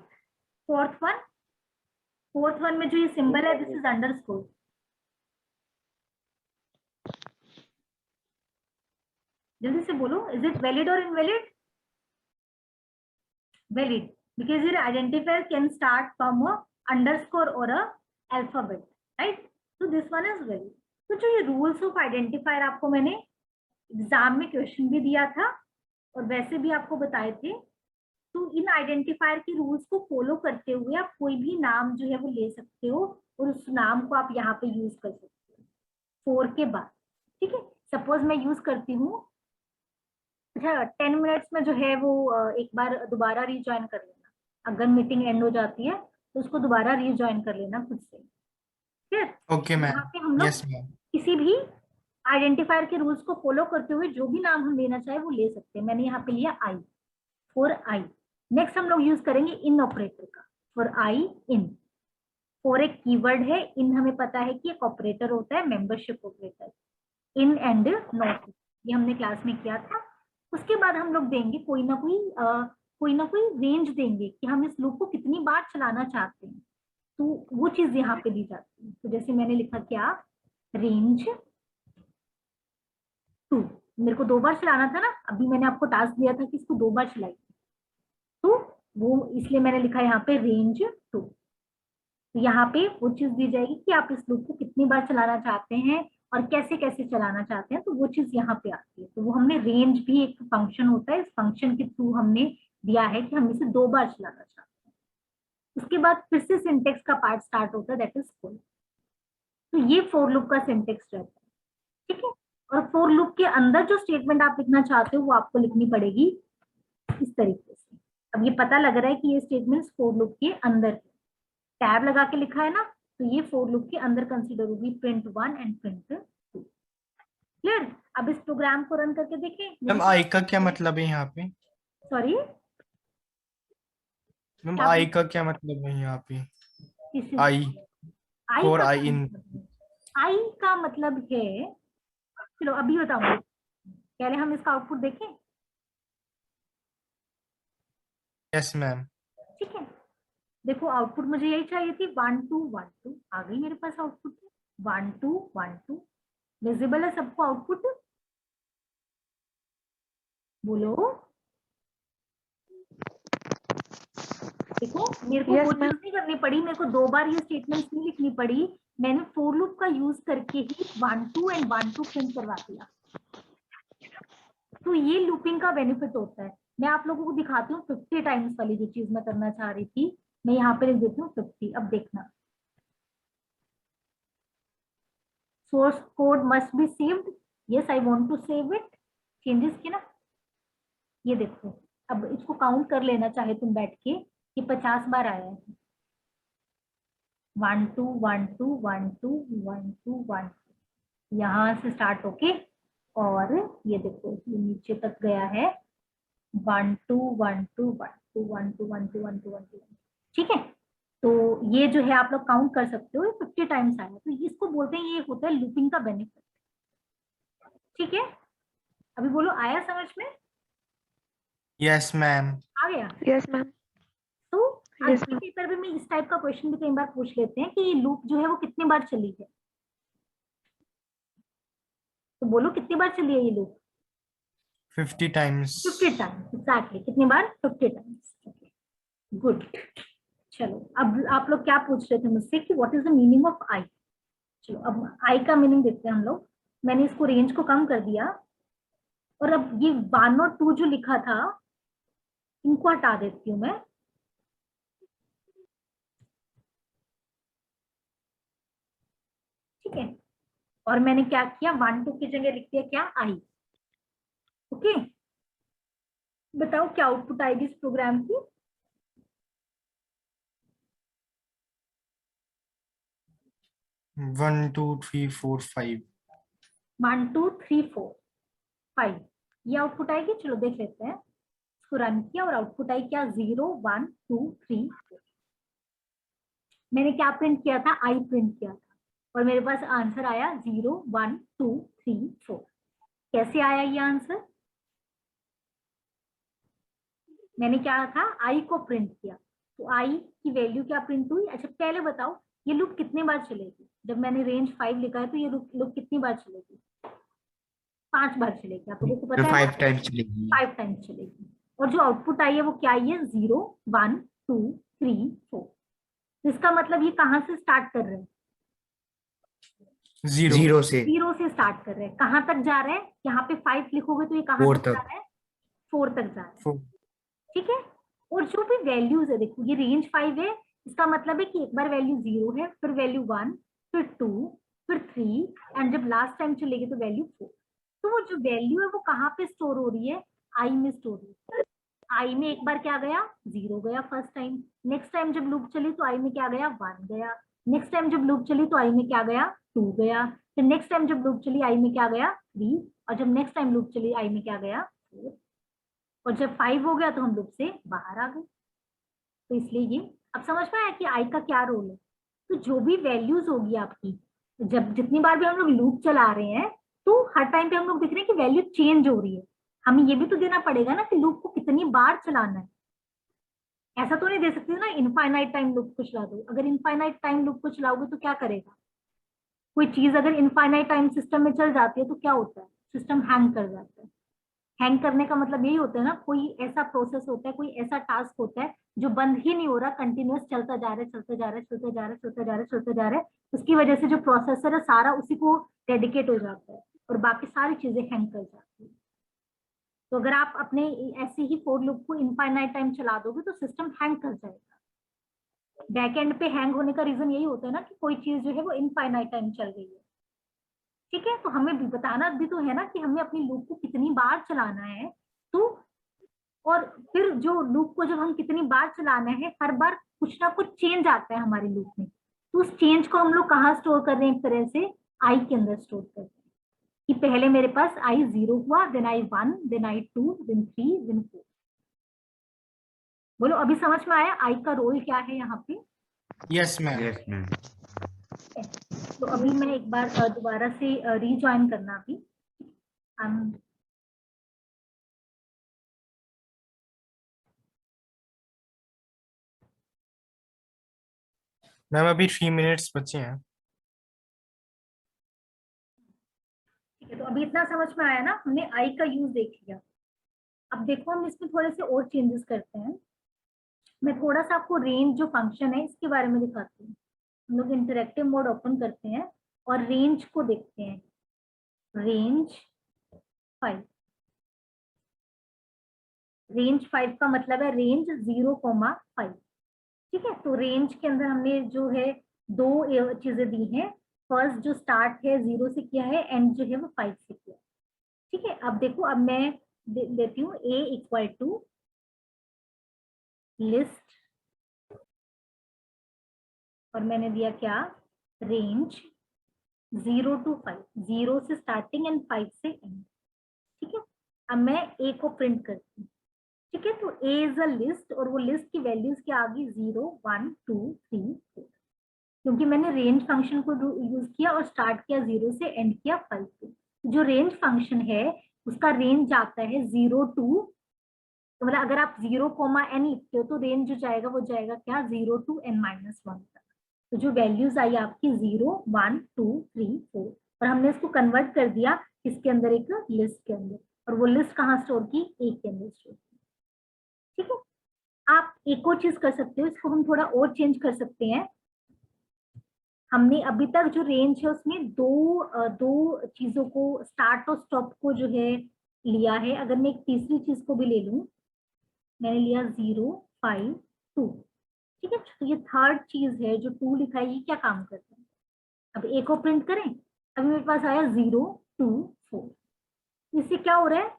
fourth one में जो ये सिंबल है, दिस इज अंडरस्कोर। जल्दी से बोलो, इज इट वैलिड और invalid. Valid because your identifier can start from a underscore or a alphabet, right? So this one is valid. तो जो ये रूल्स ऑफ आइडेंटिफायर आपको मैंने एग्जाम में क्वेश्चन भी दिया था और वैसे भी आपको बताए थे, तो इन आइडेंटिफायर के रूल्स को फॉलो करते हुए आप कोई भी नाम जो है वो ले सकते हो और उस नाम को आप यहाँ पे यूज कर सकते हो फोर के बाद। ठीक है, सपोज मैं यूज करती हूँ, अच्छा 10 मिनट्स में जो है वो एक बार दोबारा रीज्वाइन कर लेना, अगर मीटिंग एंड हो जाती है तो उसको दोबारा रीज्वाइन कर लेना खुद से। फिर
ओके
यहाँ
मैम,
पे हम लोग
यस मैम।
किसी भी आइडेंटिफायर के रूल्स को फॉलो करते हुए जो भी नाम हम लेना चाहे वो ले सकते हैं। मैंने यहाँ पे लिया आई, फॉर आई। नेक्स्ट हम लोग यूज करेंगे इन ऑपरेटर का, फॉर आई इन। फॉर एक कीवर्ड है, इन हमें पता है कि एक ऑपरेटर होता है, membership operator, in and not, ये हमने क्लास में किया था। उसके बाद हम लोग देंगे कोई ना कोई रेंज देंगे कि हम इस लूप को कितनी बार चलाना चाहते हैं, तो वो चीज यहाँ पे दी जाती है। तो जैसे मैंने लिखा क्या, रेंज 2, मेरे को 2 बार चलाना था ना, अभी मैंने आपको टास्क दिया था कि इसको 2 बार चलाइए, तो वो इसलिए मैंने लिखा यहाँ पे रेंज 2। तो यहाँ पे वो चीज दी जाएगी कि आप इस लूप को कितनी बार चलाना चाहते हैं और कैसे कैसे चलाना चाहते हैं, तो वो चीज यहाँ पे आती है। तो वो हमने रेंज भी एक फंक्शन होता है, इस फंक्शन के थ्रू हमने दिया है कि हम इसे 2 बार चलाना चाहते हैं। उसके बाद फिर से सिंटेक्स का पार्ट स्टार्ट होता है, दैट इज फॉर। तो ये फोर लूप का सिंटेक्स रहता है। ठीक है, और फोर लूप के अंदर जो स्टेटमेंट आप लिखना चाहते हो वो आपको लिखनी पड़ेगी इस तरीके से। अब ये पता लग रहा है कि ये स्टेटमेंट फोर लूप के अंदर है, टैब लगा के लिखा है ना, तो ये फोर लूप के अंदर कंसीडर होगी, प्रिंट 1 एंड प्रिंट 2। क्लियर। अब इस प्रोग्राम को रन करके देखें।
मैम आई का क्या मतलब है यहाँ पे?
सॉरी,
मैम
क्या
आई का क्या मतलब है यहाँ पे?
किसी
आई
आई
फॉर
का
आई
क्या
इन।
मतलब है? आई का मतलब है, चलो अभी बताऊंगी, पहले हम इसका आउटपुट देखें।
Yes ma'am.
ठीक है, देखो आउटपुट मुझे यही चाहिए थी, 1 2 1 2 आ गई मेरे पास आउटपुट, 1 2 1 2। विजिबल है सबको आउटपुट, बोलो। देखो मेरे को
Yes,
वो चीज
ma'am.
नहीं करनी पड़ी, मेरे को 2 बार ये स्टेटमेंट्स नहीं लिखनी पड़ी, मैंने फोर लूप का यूज करके ही 1 2 एंड 1 2 प्रिंट करवा दिया। तो ये लूपिंग का बेनिफिट होता है। मैं आप लोगों को दिखाती हूँ 50 टाइम्स वाली जो चीज मैं करना चाह रही थी, मैं यहाँ पे लिख देती हूँ 50। अब देखना, source code must be saved, yes I want to save it, changes किया ना, ये देखो, अब इसको काउंट कर लेना चाहे तुम बैठ के, ये 50 बार आया है। 1 2 1 2 1 2 1 2 1, यहाँ से स्टार्ट होके और ये देखो ये नीचे तक गया है 1 2 1 2 1 2 1 2 1 2 1 2 1 2। ठीक है, तो ये जो है आप लोग काउंट कर सकते हो, 50 टाइम्स आया, तो इसको बोलते हैं, ये होता है लूपिंग का बेनिफिट। ठीक है, अभी बोलो आया समझ में?
Yes ma'am.
आ गया?
Yes ma'am.
तो आज
Yes,
के
ma'am.
पेपर में इस टाइप का क्वेश्चन भी कई बार पूछ लेते हैं कि ये लूप जो है वो कितनी बार चली है, तो बोलो कितनी बार चली है ये लूप?
50 टाइम्स।
50 times, exactly. कितनी बार? 50 टाइम्स। गुड। चलो अब आप लोग क्या पूछ रहे थे मुझसे कि what is the meaning of I. चलो अब आई का मीनिंग देखते हैं हम लोग। मैंने इसको रेंज को कम कर दिया और अब ये 1 और 2 जो लिखा था इनको हटा देती हूँ मैं। ठीक है, और मैंने क्या किया, 1 2 की जगह लिख दिया क्या, आई। ओके, बताओ क्या आउटपुट आएगी इस प्रोग्राम की?
One two three four five.
1 2 3 4 5 ये आउटपुट आएगी। चलो देख लेते हैं। इसको रन किया और आउटपुट आई क्या, 0 1 2 3 4। मैंने क्या प्रिंट किया था, आई प्रिंट किया था और मेरे पास आंसर आया 0 1 2 3 4। कैसे आया ये आंसर? मैंने क्या था, आई को प्रिंट किया, तो आई की वैल्यू क्या प्रिंट हुई। अच्छा पहले बताओ ये लूप कितने बार चलेगी? जब मैंने रेंज 5 लिखा है तो ये लूप कितनी बार चलेगी? 5 बार चलेगी। आप लोगों को पता है
5 टाइम्स चलेगी।
5 टाइम्स चलेगी। और जो आउटपुट आई है वो क्या आई है, 0 1 2 3 4। इसका मतलब ये कहाँ से स्टार्ट कर रहे हैं?
जीरो से
0 से स्टार्ट कर रहे हैं। कहाँ तक जा रहे हैं? यहाँ पे 5 लिखोगे तो ये कहाँ
4
तक जा
तक।
रहा है? 4 तक जा रहा है।
4।
ठीक है, और जो भी वैल्यूज है देखो, ये रेंज 5 है, इसका मतलब है कि एक बार वैल्यू 0 है, फिर वैल्यू 1, फिर 2, फिर 3 एंड जब लास्ट टाइम चलेगी तो वैल्यू 4। तो वो जो वैल्यू है वो कहाँ पे स्टोर हो रही है? आई में स्टोर हो रही है। आई में एक बार क्या गया, 0 गया फर्स्ट टाइम। नेक्स्ट टाइम जब लूप चली तो आई में क्या गया, 1 गया। नेक्स्ट टाइम जब लूप चली तो आई में क्या गया, 2 गया। फिर नेक्स्ट टाइम जब लूप चली आई में क्या गया, 3। और जब नेक्स्ट टाइम लूप चली आई में क्या गया, 4। और जब 5 हो गया तो हम लूप से बाहर आ गए। तो इसलिए ये अब समझ में आया कि आई का क्या रोल है। तो जो भी वैल्यूज होगी आपकी, जब जितनी बार भी हम लोग लूप चला रहे हैं तो हर टाइम पे हम लोग देख रहे हैं कि वैल्यू चेंज हो रही है। हमें ये भी तो देना पड़ेगा ना कि लूप को कितनी बार चलाना है। ऐसा तो नहीं दे सकते ना इनफाइनाइट टाइम लूप को चला दो। अगर इनफाइनाइट टाइम लूप को चलाओगे तो क्या करेगा? कोई चीज अगर इनफाइनाइट टाइम सिस्टम में चल जाती है तो क्या होता है, सिस्टम हैंग कर जाता है। हैंग करने का मतलब यही होता है ना, कोई ऐसा प्रोसेस होता है, कोई ऐसा टास्क होता है जो बंद ही नहीं हो रहा, कंटिन्यूअस चलता जा रहा है, चलता जा रहा है, चलता जा रहा है, चलता जा रहा है, चलता जा रहा है। उसकी वजह से जो प्रोसेसर है सारा उसी को डेडिकेट हो जाता है और बाकी सारी चीजें हैंग कर जाती है। तो अगर आप अपने ऐसे ही फॉर लूप को इनफाइनाइट टाइम चला दोगे तो सिस्टम हैंग कर जाएगा। बैकएंड पे हैंग होने का रीजन यही होता है ना कि कोई चीज जो है वो इनफाइनाइट टाइम चल रही है। ठीक है, तो हमें भी बताना भी तो है ना कि हमें अपनी लूप को कितनी बार चलाना है। तो और फिर जो लूप को जब हम कितनी बार चलाना है, हर बार कुछ ना कुछ चेंज आता है हमारे लूप में। तो उस चेंज को हम लोग कहाँ स्टोर कर रहे हैं, एक तरह से आई के अंदर स्टोर कर रहे हैं कि पहले मेरे पास आई 0 हुआ, then I 1, then I 2, then 3, then 4। बोलो अभी समझ में आया आई का रोल क्या है यहाँ पे?
Yes ma'am.
Yes ma'am.
तो अभी मैं एक बार दोबारा से रीजॉइन करना अभी।
मैम अभी 3 मिनट्स बचे हैं।
ठीक है, तो अभी इतना समझ में आया ना, हमने आई का यूज देख लिया। अब देखो हम इसमें थोड़े से और चेंजेस करते हैं। मैं थोड़ा सा आपको रेंज जो फंक्शन है इसके बारे में दिखाती हूँ। हम लोग इंटरेक्टिव मोड ओपन करते हैं और रेंज को देखते हैं। रेंज 5, रेंज 5 का मतलब है रेंज 0,5। ठीक है, तो रेंज के अंदर हमने जो है 2 चीजें दी हैं। फर्स्ट जो स्टार्ट है 0 से किया है, एंड जो है वो 5 से किया। ठीक है, अब देखो अब मैं देती हूँ a इक्वल टू लिस्ट, और मैंने दिया क्या, रेंज 0 to 5, 0 से स्टार्टिंग एंड 5 से एंड। ठीक है, अब मैं a को प्रिंट करती हूँ। ठीक है, तो a इज अ लिस्ट, और वो लिस्ट की वैल्यूज क्या आ गई, 0 1 2 3 4, क्योंकि मैंने रेंज फंक्शन को यूज किया और स्टार्ट किया 0 से एंड किया 5 से। जो रेंज फंक्शन है उसका रेंज आता है 0 टू, तो मतलब अगर आप 0, n लिखते हो तो रेंज जो जाएगा वो जाएगा क्या, 0 to n-1 तक। तो जो वैल्यूज आई आपकी 0 1 2 3 4, और हमने इसको कन्वर्ट कर दिया इसके अंदर, एक लिस्ट के अंदर, और वो लिस्ट कहाँ स्टोर की, ए के अंदर स्टोर की। ठीक है, आप एक और चीज कर सकते हो, इसको हम थोड़ा और चेंज कर सकते हैं। हमने अभी तक जो रेंज है उसमें दो चीजों को, स्टार्ट और स्टॉप को जो है लिया है। अगर मैं एक तीसरी चीज को भी ले लूं, मैंने लिया 0 5 2। ठीक है, तो ये थर्ड चीज है जो 2 लिखा है, ये क्या काम करता है। अब एक को प्रिंट करें, अभी मेरे पास आया 0 2 4। इससे क्या हो रहा है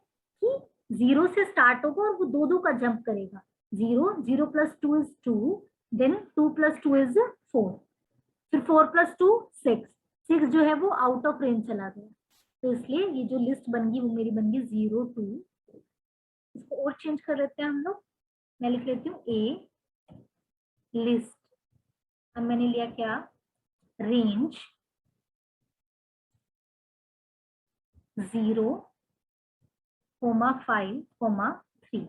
कि 0 से स्टार्ट होगा और वो दो का जंप करेगा, 0 0 + 2 is 2, देन 2 + 2 is 4, फिर 4 + 2 6, 6 जो है वो आउट ऑफ रेंज चला गया। तो इसलिए ये जो लिस्ट बन गई वो मेरी बन गई 0 2। इसको और चेंज कर लेते हैं हम लोग। मैं लिख लेती हूँ ए लिस्ट, अब मैंने लिया क्या, रेंज 0 5 3।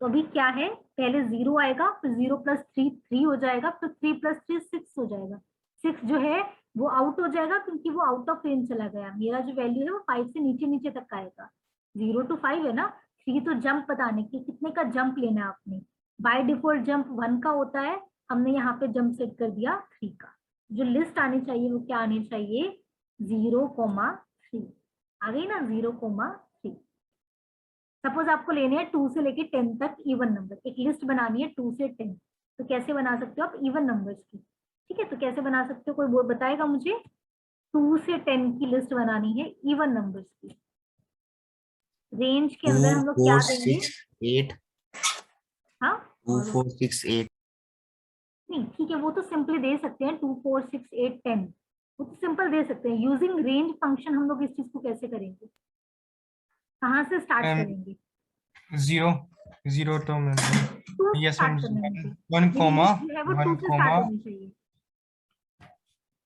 तो अभी क्या है, पहले 0 आएगा, फिर 0 + 3 3 हो जाएगा, फिर 3 + 3 6 हो जाएगा। 6 जो है वो आउट हो जाएगा क्योंकि वो आउट ऑफ रेंज चला गया। मेरा जो वैल्यू है वो 5 से नीचे नीचे तक आएगा। 0 to 5 है ना, 3 तो जंप बताने की, कितने का जंप लेना है आपने। बाय डिफॉल्ट जंप 1 का होता है, हमने यहाँ पे जंप सेट कर दिया 3 का। जो लिस्ट आनी चाहिए वो क्या आनी चाहिए, 0 3 आ गई ना, 0 3। सपोज आपको लेने हैं 2 से लेके 10 तक इवन नंबर, एक लिस्ट बनानी है 2 से 10, तो कैसे बना सकते हो आप, इवन नंबर्स की। ठीक है, तो कैसे बना सकते हो, कोई वो बताएगा मुझे। 2 से 10 की लिस्ट बनानी है इवन नंबर्स की। रेंज के अंदर
2
हम लोग
4
क्या देंगे,
6 8
हाँ
2
और
4 6 8
नहीं, ठीक है, वो तो सिंपली दे सकते हैं 2 4 6 8 10, वो तो सिंपल दे सकते हैं। यूजिंग रेंज फंक्शन हम लोग इस चीज को कैसे करेंगे, कहाँ से स्टार्ट
मैम
करेंगे,
0 0 तो मैम,
2 से
यस मैम,
स्टार्ट करना है।
1
मेरी
कॉमा
लिस्ट जो है वो 2 से
1
स्टार्ट होनी चाहिए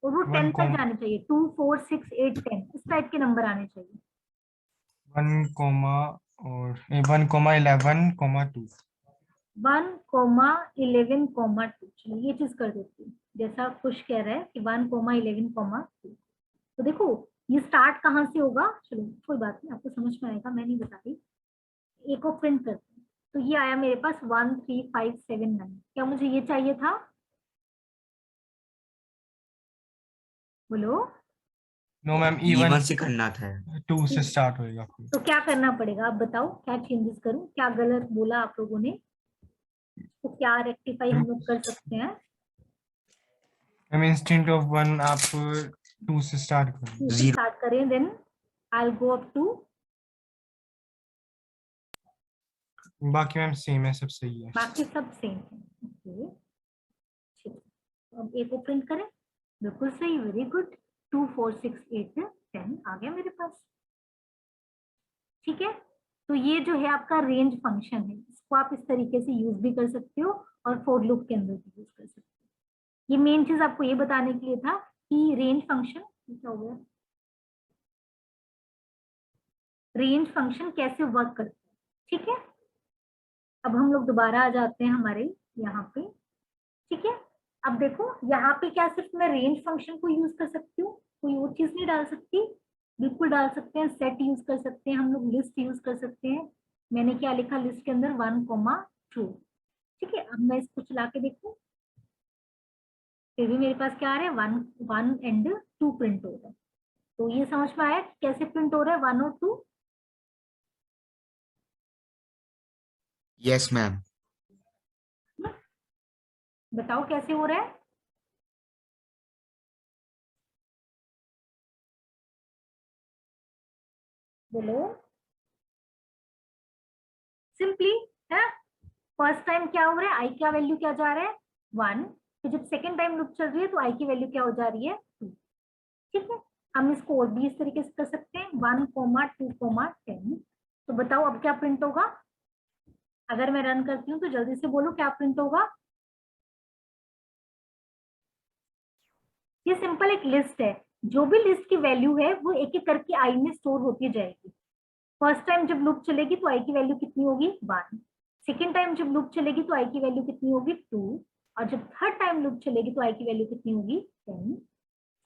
और वो 10 तक जाने चाहिए, 2 4 6 8 10 इस टाइप के नंबर आने चाहिए।
1 कॉमा और 1,11,2।
1,11,2, चलो ये चीज कर देती हूँ, जैसा खुश कह रहा है कि 1,11,2। तो देखो ये स्टार्ट कहाँ से होगा, चलो कोई बात नहीं, आपको समझ में आएगा, मैं नहीं बता रही। एक को प्रिंट करते हैं, तो ये आया मेरे पास 1 3 5 7 9। क्या मुझे ये चाहिए था, बोलो।
नो मैम,
इवन
इवन
से करना था।
2 से स्टार्ट होएगा फिर।
तो क्या करना पड़ेगा, आप बताओ क्या चेंजेस करूं, क्या गलत बोला आप लोगों ने, तो क्या रेक्टिफाई हम लोग कर सकते हैं।
मैम इंस्टेंट ऑफ 1 आप 2 से स्टार्ट करें।
2 से
0
स्टार्ट करें, then I go up to,
बाकी मैम सेम है, सब सही है।
बाकी सब सेम है। ओके, ठीक, तो अब एक को प्रिंट करें, बिल्कुल सही, वेरी गुड। 2 4 6 8 10 आ गया मेरे पास। ठीक है, तो ये जो है आपका रेंज फंक्शन है, इसको आप इस तरीके से यूज भी कर सकते हो और फॉर लूप के अंदर भी यूज कर सकते हो। ये मेन चीज आपको ये बताने के लिए था कि रेंज फंक्शन क्या हो गया, रेंज फंक्शन कैसे वर्क करता है। ठीक है, अब हम लोग दोबारा आ जाते हैं हमारे यहाँ पे। ठीक है, अब देखो यहाँ पे क्या सिर्फ मैं रेंज फंक्शन को यूज कर सकती हूँ, कोई और चीज नहीं डाल सकती, बिल्कुल डाल सकते हैं। सेट यूज कर सकते हैं हम लोग, लिस्ट यूज कर सकते हैं। मैंने क्या लिखा लिस्ट के अंदर, 1 2। ठीक है, अब मैं इसको चला के देखूं, फिर भी मेरे पास क्या आ रहा है, 1 1 एंड 2 प्रिंट हो रहा है। तो ये समझ में आया कि कैसे प्रिंट हो रहा है 1 और 2।
Yes ma'am.
बताओ कैसे हो रहा है, बोलो। सिंपली है। फर्स्ट टाइम क्या हो रहा है, आई का वैल्यू क्या जा रहा है 1, तो जब सेकेंड टाइम लूप चल रही है तो आई की वैल्यू क्या हो जा रही है 2। ठीक है, हम इसको और भी इस तरीके से कर सकते हैं 1, 2, 10। तो बताओ अब क्या प्रिंट होगा, अगर मैं रन करती हूँ तो जल्दी से बोलो क्या प्रिंट होगा। ये सिंपल एक लिस्ट है, जो भी लिस्ट की वैल्यू है वो एक एक करके आई में स्टोर होती जाएगी। फर्स्ट टाइम जब लूप चलेगी तो आई की वैल्यू कितनी होगी 1, सेकेंड टाइम जब लूप चलेगी तो आई की वैल्यू कितनी होगी 2, और जब थर्ड टाइम लूप चलेगी तो आई की वैल्यू कितनी होगी 10।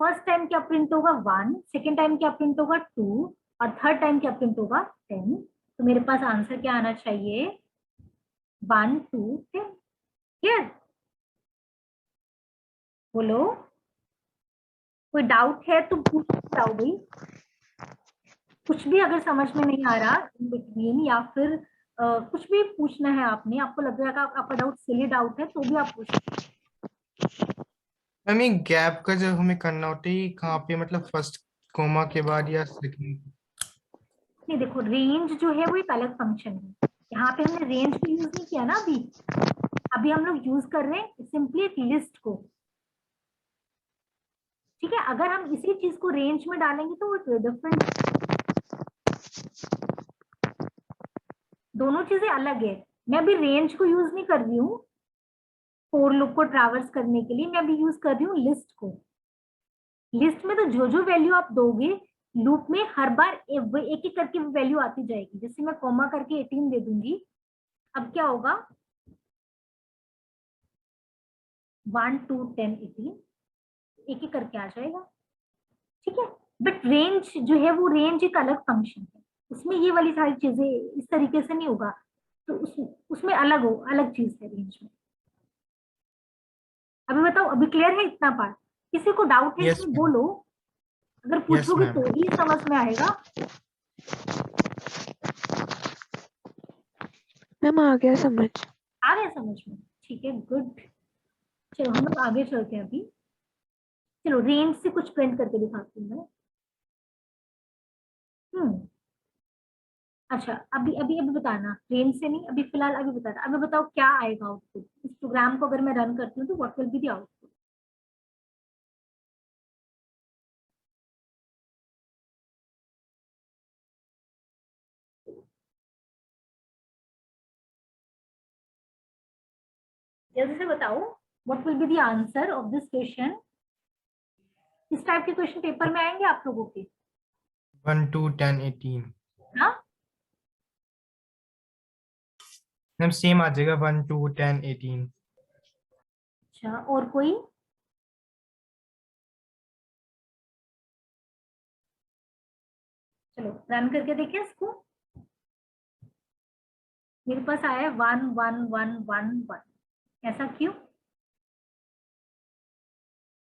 फर्स्ट टाइम क्या प्रिंट होगा 1, सेकेंड टाइम क्या प्रिंट होगा 2, और थर्ड टाइम क्या प्रिंट होगा 10। तो मेरे पास आंसर क्या आना चाहिए 1, 2, 10। क्लियर, बोलो कोई डाउट है तो पूछ जाओ भाई, कुछ भी अगर समझ में नहीं आ रहा इन बिटवीन, या फिर कुछ भी पूछना है आपने, आपको लग रहा है कि आपका डाउट सिली डाउट है तो भी आप पूछ सकते हैं।
मैम ये गैप का जब हमें करना होता है कहाँ पे, मतलब फर्स्ट कोमा के बाद या सेकंड?
नहीं देखो, रेंज जो है वो एक अलग फंक्शन है, यहाँ पे हमने रेंज को यूज नहीं किया ना अभी। अभी हम लोग यूज कर रहे हैं सिंपली एक लिस्ट को। ठीक है, अगर हम इसी चीज को रेंज में डालेंगे तो वो डिफरेंट, दोनों चीजें अलग है। मैं अभी रेंज को यूज नहीं कर रही हूँ फॉर लूप को ट्रैवर्स करने के लिए, मैं अभी यूज कर रही हूँ लिस्ट को। लिस्ट में तो जो जो वैल्यू आप दोगे लूप में हर बार एक एक करके वैल्यू आती जाएगी। जैसे मैं कॉमा करके 18 दे दूंगी, अब क्या होगा 1, 2, 10, 18 एक एक करके आ जाएगा। ठीक है, बट रेंज जो है वो रेंज एक अलग फंक्शन है, उसमें ये वाली सारी चीजें इस तरीके से नहीं होगा, तो उसमें अलग चीज है रेंज में। अभी बताओ, अभी क्लियर है इतना पार्ट? किसी को डाउट है
Yes,
इसमें
ma'am.
बोलो, अगर
Yes,
पूछोगे
ma'am.
तो ही समझ में आएगा।
मैम आ गया समझ।
आ गया समझ में? ठीक है, गुड। चलो हम लोग आगे चलते हैं अभी। चलो रेंज से कुछ प्रिंट करके दिखाती हूँ मैं। अच्छा, अभी अभी अभी बताना, रेंज से नहीं, अभी फिलहाल अभी बताना। अभी बताओ क्या आएगा आउटपुट इस प्रोग्राम को अगर मैं रन करती हूँ तो what will be the output. जल्दी से बताओ what will be the answer of this question. इस टाइप के क्वेश्चन पेपर में आएंगे आप लोगों के?
1, 2, 10, 18
हाँ,
मैम सेम आ जाएगा 1, 2, 10, 18।
अच्छा और कोई? चलो रन करके देखें इसको। मेरे पास आया है 1, 1, 1, 1, 1। ऐसा क्यों?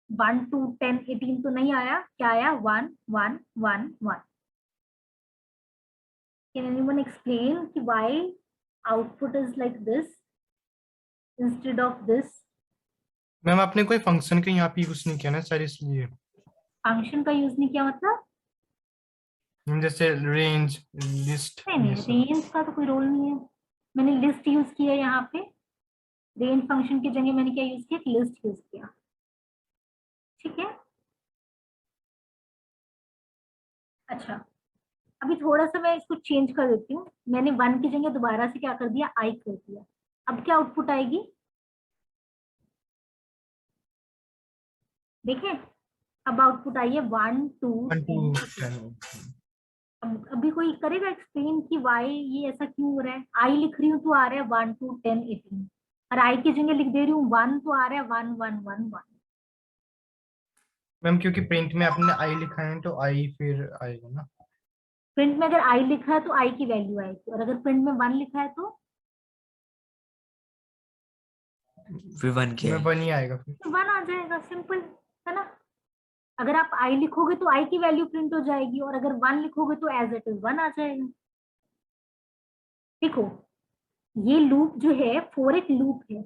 1, 2, 10, 18 तो नहीं आया, क्या आया 1, 1, 1, 1। Can anyone explain why output is like this instead of this?
Ma'am आपने कोई फंक्शन का यहाँ पे यूज नहीं किया ना सर, इसलिए।
फंक्शन का यूज नहीं किया मतलब?
जैसे रेंज, लिस्ट,
नहीं
ये
नहीं,
सब।
रेंज का तो कोई रोल नहीं है। मैंने लिस्ट यूज किया यहाँ पे, रेंज फंक्शन की जगह मैंने क्या यूज किया, लिस्ट यूज किया। ठीक है, अच्छा अभी थोड़ा सा मैं इसको चेंज कर देती हूँ। मैंने 1 की जगह दोबारा से क्या कर दिया, आई कर दिया। अब क्या आउटपुट आएगी देखें, अब आउटपुट आई है 1, 2,
1, 2,
10।
10।
अब अभी कोई करेगा एक्सप्लेन कि वाई ये ऐसा क्यों हो रहा है? आई लिख रही हूँ तो आ रहा है 1, 2, 10, 18, और आई की जगह लिख दे रही हूँ 1 तो आ रहा है 1, 1, 1, 1।
मैम क्योंकि प्रिंट में आपने आई लिखा है तो आई फिर आएगा ना।
प्रिंट में अगर आई लिखा है तो आई की वैल्यू आएगी, और अगर प्रिंट में 1 लिखा है तो
फिर 1 क्या
मैं
है?
1 ही आएगा फिर।
1 आ जाएगा, सिंपल है ना। अगर आप आई लिखोगे तो आई की वैल्यू प्रिंट हो जाएगी, और अगर 1 लिखोगे तो एज इट इज 1 आ जाएगा। देखो ये लूप जो है फॉर एक लूप है,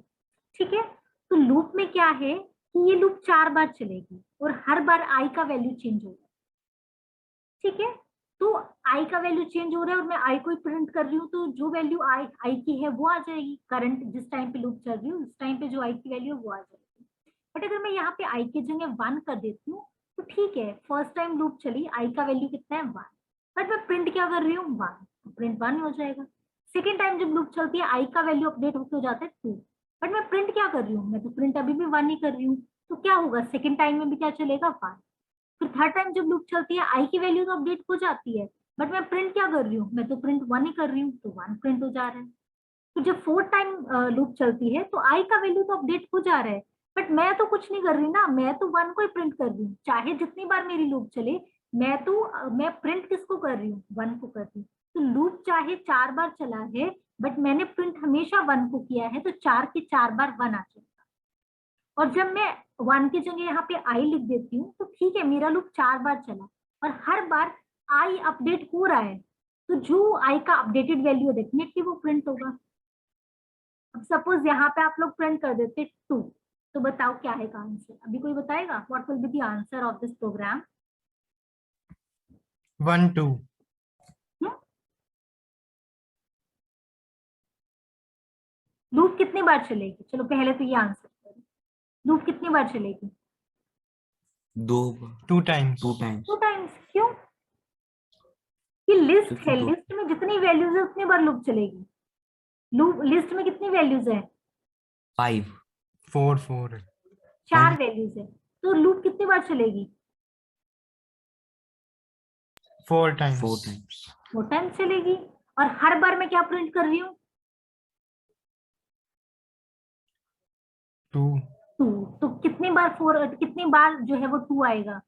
ठीक है। तो लूप में क्या है कि ये लूप 4 बार चलेगी और हर बार आई का वैल्यू चेंज होगा। ठीक है, तो आई का वैल्यू चेंज हो रहा है और मैं आई को ही प्रिंट कर रही हूँ, तो जो वैल्यू आई की है वो आ जाएगी। करंट जिस टाइम पे लूप चल रही हूँ उस टाइम पे जो आई की वैल्यू है वो आ जाएगी। बट अगर मैं यहाँ पे आई की जगह 1 कर देती हूँ तो ठीक है, फर्स्ट टाइम लूप चली, आई का वैल्यू कितना है 1, बट मैं प्रिंट क्या कर रही हूँ 1, तो प्रिंट 1 हो जाएगा। सेकेंड टाइम जब लूप चलती है आई का वैल्यू अपडेट होकर हो जाता है 2, बट मैं प्रिंट क्या कर रही हूँ, मैं तो प्रिंट अभी भी 1 ही कर रही हूँ, तो क्या होगा सेकेंड टाइम में भी क्या चलेगा 1। फिर थर्ड टाइम जब लूप चलती है आई की वैल्यू तो अपडेट हो जाती है, बट मैं प्रिंट क्या कर रही हूँ, मैं तो प्रिंट 1 ही कर रही हूँ, तो 1 प्रिंट हो जा रहा है। तो जब फोर्थ टाइम लूप चलती है तो आई का वैल्यू तो अपडेट हो जा रहा है, बट मैं तो कुछ नहीं कर रही ना, मैं तो 1 को ही प्रिंट कर रही हूँ, चाहे जितनी बार मेरी लूप चले, मैं प्रिंट किसको कर रही हूँ, 1 को कर रही हूँ। तो लूप चाहे 4 बार चला है, बट मैंने प्रिंट हमेशा 1 को किया है, तो 4 के 4 बार 1 आ जाएगा। और जब मैं 1 की जगह यहाँ पे आई लिख देती हूँ तो ठीक है, मेरा लूप 4 बार चला और हर बार आई अपडेट हो रहा है, तो जो आई का अपडेटेड वैल्यू है डेफिनेटली वो प्रिंट होगा। अब सपोज यहाँ पे आप लोग प्रिंट कर देते 2, तो बताओ क्या है का आंसर, अभी कोई बताएगा what will be the answer of this program?
1 2
loop कितनी बार चलेगी, चलो पहले तो ये आंसर करो, लूप कितनी बार चलेगी?
2 times
2 times
2 टाइम्स। क्यों? ये लिस्ट
क्योंकि
है,
दो
लिस्ट में जितनी वैल्यूज है उतनी बार लूप चलेगी। लूप लिस्ट में कितनी वैल्यूज है?
5
4 4
4 वैल्यूज है, तो लूप कितनी बार चलेगी?
4 times
4 times
4 टाइम चलेगी। और हर बार मैं क्या प्रिंट कर रही हूँ?
2
2। तो कितनी बार 4, कितनी बार जो है वो 2 आएगा?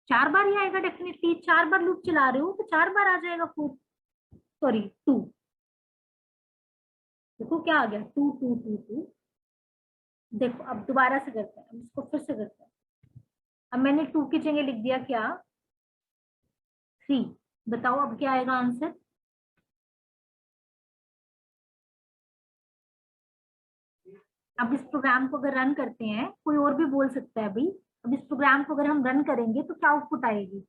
4 बार ही आएगा डेफिनेटली, 4 बार लूप चला रहे हो तो 4 बार आ जाएगा 4, सॉरी 2। देखो क्या आ गया, 2 2 2 2। देखो अब दोबारा से करते हैं, अब इसको फिर से करते हैं। अब मैंने 2 की जगह लिख दिया क्या, 3। बताओ अब क्या आएगा आंसर? अब इस प्रोग्राम को अगर रन करते हैं, कोई और भी बोल सकता है अभी, अब इस प्रोग्राम को अगर हम रन करेंगे तो क्या आउटपुट आएगी?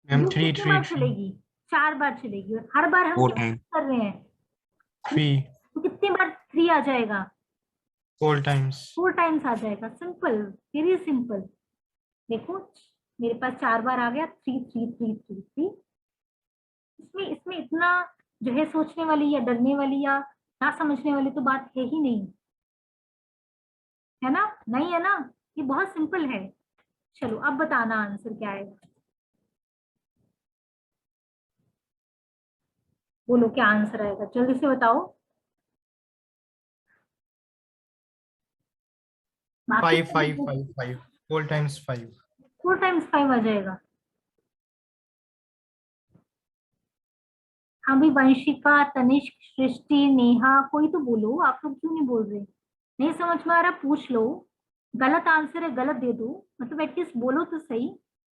मैम
लूप
3
कितनी
3
बार
3
चलेगी? 4 बार चलेगी, और हर बार हम
4
क्या
times
कर रहे हैं,
3
तो कितनी बार 3 आ जाएगा?
4 times
4 टाइम्स आ जाएगा। Simple, very simple. देखो मेरे पास 4 बार आ गया, 3 3 3 3 3। इसमें इसमें इतना जो है सोचने वाली या डरने वाली या ना समझने वाली तो बात है ही नहीं, है ना? नहीं है ना, ये बहुत सिंपल है। चलो अब बताना आंसर क्या आएगा, बोलो क्या आंसर आएगा, जल्दी से बताओ।
5 5 5 5 4 times 5
4 टाइम्स 5 आ जाएगा। हाँ भाई, वंशिका, तनिष्क, सृष्टि, नेहा, कोई तो बोलो, आप लोग क्यों नहीं बोल रहे? नहीं समझ में आ रहा पूछ लो, गलत आंसर है गलत दे दो, मतलब एटलीस्ट बोलो तो सही,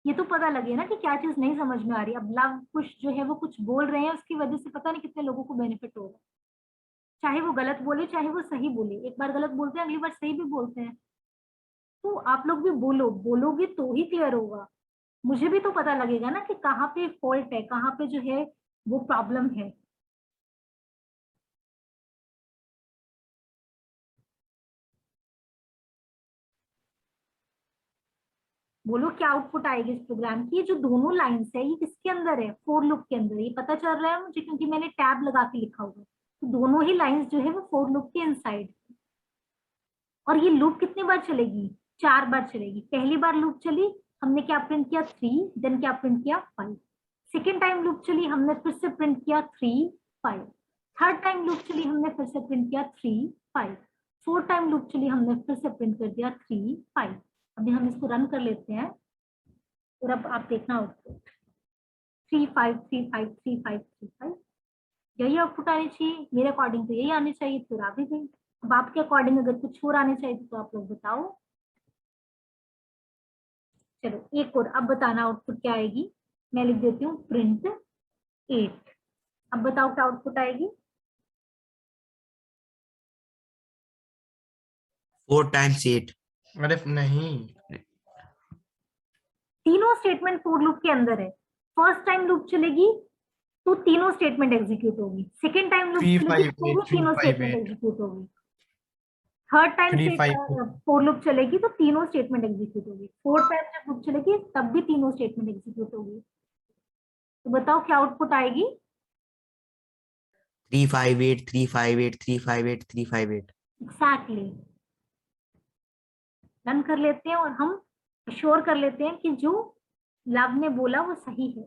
ये तो पता लगे ना कि क्या चीज नहीं समझ में आ रही। अब लव कुछ जो है वो कुछ बोल रहे हैं, उसकी वजह से पता नहीं कितने लोगों को बेनिफिट हो रहा है, चाहे वो गलत बोले चाहे वो सही बोले, एक बार गलत बोलते हैं अगली बार सही भी बोलते हैं। तो आप लोग भी बोलो, बोलोगे तो ही क्लियर होगा, मुझे भी तो पता लगेगा ना कि कहाँ पे फॉल्ट है, कहाँ पे जो है वो प्रॉब्लम है। बोलो क्या आउटपुट आएगी इस प्रोग्राम की। ये जो दोनों लाइंस है ये किसके अंदर है, फोर लूप के अंदर, ये पता चल रहा है मुझे क्योंकि मैंने टैब लगा के लिखा हुआ है, तो दोनों ही लाइंस जो है वो फोर लूप के इनसाइड। और ये लूप कितनी बार चलेगी? 4 बार चलेगी। पहली बार लूप चली, हमने क्या प्रिंट किया 3, देन क्या प्रिंट किया 5। सेकेंड टाइम लूप चली, हमने फिर से प्रिंट किया 3 5। थर्ड टाइम लूप चली, हमने फिर से प्रिंट किया 3 5। फोर्थ टाइम लूप चली, हमने फिर से प्रिंट कर दिया 3 5। अभी हम इसको रन कर लेते हैं और अब आप देखना आउटपुट 3 5 3 5 3 5 3 5, यही आउटपुट आनी चाहिए मेरे अकॉर्डिंग, तो यही आनी चाहिए, फिर आ भी गई। अब आपके अकॉर्डिंग अगर कुछ और आने चाहिए तो आप लोग बताओ। चलो एक और, अब बताना आउटपुट क्या आएगी। मैं लिख देती हूँ प्रिंट 8। अब बताओ क्या आउटपुट आएगी।
4 times 8.
अरे नहीं,
तीनों स्टेटमेंट फॉर लूप के अंदर है। फर्स्ट टाइम लूप चलेगी तो तीनों स्टेटमेंट एग्जीक्यूट होगी, सेकेंड टाइम लूप
3,
चलेगी
5,
तो भी
8, 3,
तीनों
5,
स्टेटमेंट
8,
एग्जीक्यूट होगी, थर्ड टाइम
3,
से
5,
फॉर लूप चलेगी तो तीनों स्टेटमेंट एग्जीक्यूट होगी, फोर्थ टाइम जब लूप चलेगी तब भी तीनों स्टेटमेंट एग्जीक्यूट होगी। तो बताओ क्या आउटपुट आएगी?
3 5 8 3 5 8 3 5 8 3 5 8.
एग्जैक्टली। रन कर लेते हैं और हम श्योर कर लेते हैं कि जो लव ने बोला वो सही है।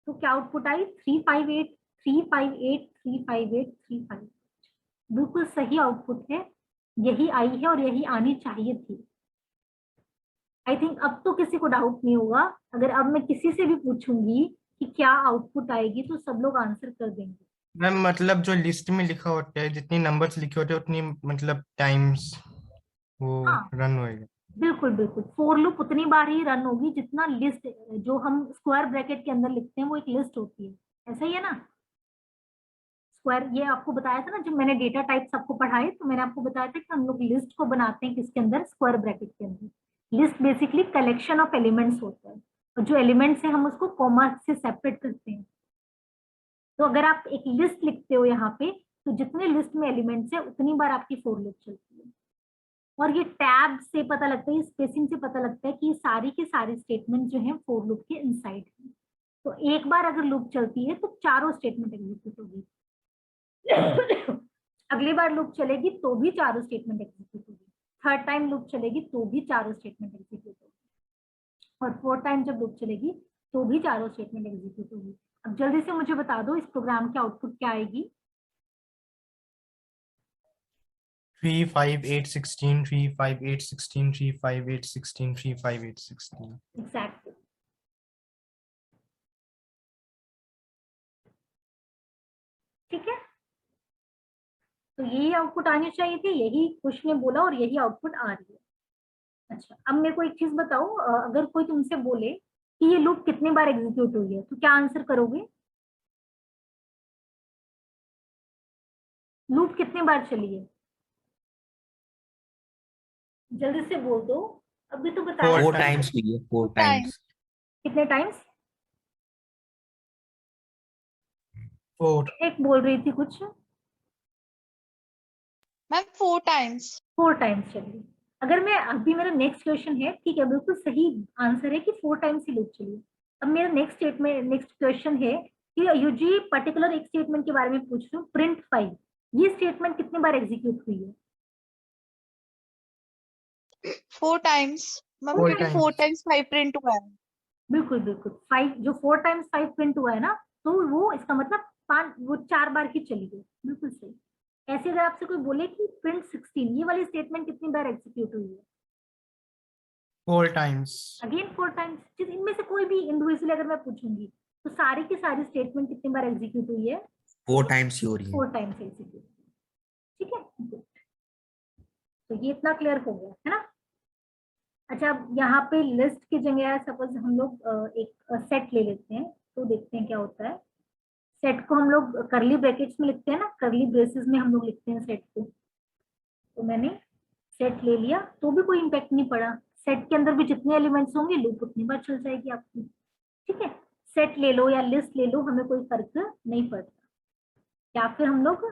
तो क्या आउटपुट आई? 358 358 358 35। बिल्कुल सही आउटपुट है, यही आई है और यही आनी चाहिए थी। आई थिंक अब तो किसी को डाउट नहीं होगा। अगर अब मैं किसी से भी पूछूंगी कि क्या आउटपुट आएगी तो सब लोग आंसर कर देंगे।
मैम मतलब जो लिस्ट में लिखा होता है, जितनी नंबर्स लिखे होते हैं उतनी मतलब टाइम्स वो
हाँ
रन होएगा।
बिल्कुल बिल्कुल, फॉर लूप उतनी बार ही रन होगी जितना लिस्ट, जो हम स्क्वायर ब्रैकेट के अंदर लिखते हैं वो एक लिस्ट होती है, ऐसा ही है ना। स्क्वायर, ये आपको बताया था ना जब मैंने डेटा टाइप्स आपको पढ़ाए, तो मैंने आपको बताया था कि हम लोग लिस्ट को बनाते हैं किसके अंदर? स्क्वायर ब्रैकेट के अंदर। List basically collection of elements होता है, और जो एलिमेंट्स है हम उसको कॉमा से सेपरेट करते हैं। तो अगर आप एक लिस्ट लिखते हो यहाँ पे, तो जितने लिस्ट में एलिमेंट्स है उतनी बार आपकी फॉर लूप चलती है। और ये टैब से पता लगता है, स्पेसिंग से पता लगता है कि ये सारी की सारी स्टेटमेंट जो है फॉर लूप के इनसाइड है। तो एक बार अगर लूप चलती है तो चारों स्टेटमेंट एग्जीक्यूट होगी, अगली बार लूप चलेगी तो भी चारों स्टेटमेंट एग्जीक्यूट होगी, थर्ड टाइम लूप चलेगी तो भी चारों स्टेटमेंट एग्जीक्यूट होगी, और फोर्थ टाइम जब लूप चलेगी तो भी चारों स्टेटमेंट एग्जीक्यूट होगी। अब जल्दी से मुझे बता दो इस प्रोग्राम की आउटपुट क्या आएगी?
3 5 8 16 3 5 8 16 3 5 8 16 3 5 8 16।
एग्जैक्टली। ठीक है, तो यही आउटपुट आनी चाहिए थी, यही कुछ ने बोला और यही आउटपुट आ रही है। अच्छा, अब मेरे को एक चीज बताओ, अगर कोई तुमसे बोले कि ये लूप कितनी बार एग्जीक्यूट हुई है तो क्या आंसर करोगे? लूप कितनी बार चली है? जल्दी से बोल दो, अभी तो बताया।
4 times हुई है, 4 times.
कितने टाइम्स?
4
एक बोल रही थी कुछ।
Ma'am 4 times.
4 टाइम्स चली। अगर मैं अभी, मेरा नेक्स्ट क्वेश्चन है, ठीक है बिल्कुल सही आंसर है कि 4 टाइम्स ही लूप चली। अब मेरा नेक्स्ट स्टेटमेंट, नेक्स्ट क्वेश्चन है कि यूजी पर्टिकुलर एक स्टेटमेंट के बारे में पूछ रही हूँ, प्रिंट 5, ये स्टेटमेंट कितनी बार एग्जीक्यूट हुई है?
4 times. मैम
4
क्योंकि 4 times 5 print हुआ है.
बिल्कुल बिल्कुल, 5 जो 4 टाइम्स 5 प्रिंट हुआ है ना, तो वो इसका मतलब 5, वो 4 बार की चली गई। बिल्कुल सही। ऐसे अगर आपसे कोई बोले कि प्रिंट 16, ये वाली स्टेटमेंट कितनी बार एग्जीक्यूट हुई है?
4 टाइम्स।
Again 4 times. इनमें से कोई भी इंडिविजुअली अगर मैं पूछूंगी तो सारी की सारी स्टेटमेंट कितनी बार एग्जीक्यूट हुई है?
4 times ही हो रही है.
4 टाइम्स एग्जीक्यूट। ठीक है, good। तो ये इतना क्लियर हो गया है ना। अच्छा, अब यहाँ पे लिस्ट की जगह सपोज हम लोग एक सेट ले लेते हैं, तो देखते हैं क्या होता है। सेट को हम लोग करली ब्रैकेट्स में लिखते हैं ना, करली ब्रेसेस में हम लोग लिखते हैं सेट को। तो मैंने सेट ले लिया तो भी कोई इम्पैक्ट नहीं पड़ा, सेट के अंदर भी जितने एलिमेंट्स होंगे लूप उतनी बार चल जाएगी आपकी। ठीक है, सेट ले लो या लिस्ट ले लो, हमें कोई फर्क नहीं पड़ता। या फिर हम लोग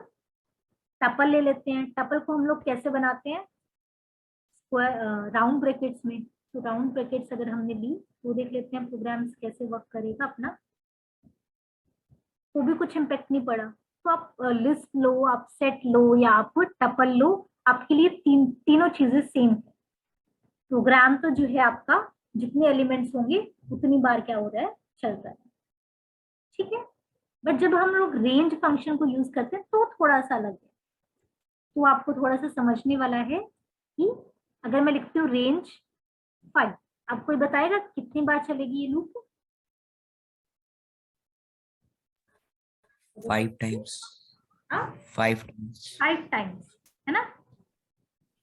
टपल ले लेते हैं। टपल को हम लोग कैसे बनाते हैं? राउंड ब्रैकेट्स में। तो राउंड ब्रैकेट्स अगर हमने ली तो देख लेते हैं प्रोग्राम्स कैसे वर्क करेगा अपना। तो भी कुछ इम्पैक्ट नहीं पड़ा। तो आप लिस्ट लो, आप सेट लो या आप टपल लो, आपके लिए तीनों चीजें सेम है। प्रोग्राम तो जो है आपका जितने एलिमेंट्स होंगे उतनी बार क्या हो रहा है? चल रहा है। ठीक है, बट जब हम लोग रेंज फंक्शन को यूज करते हैं तो थोड़ा सा अलग है। तो आपको थोड़ा सा समझने वाला है कि अगर मैं लिखती हूँ रेंज 5, आपको ये बताएगा कितनी बार चलेगी ये लूप?
5 times.
हाँ
5 times.
5 टाइम्स, है ना।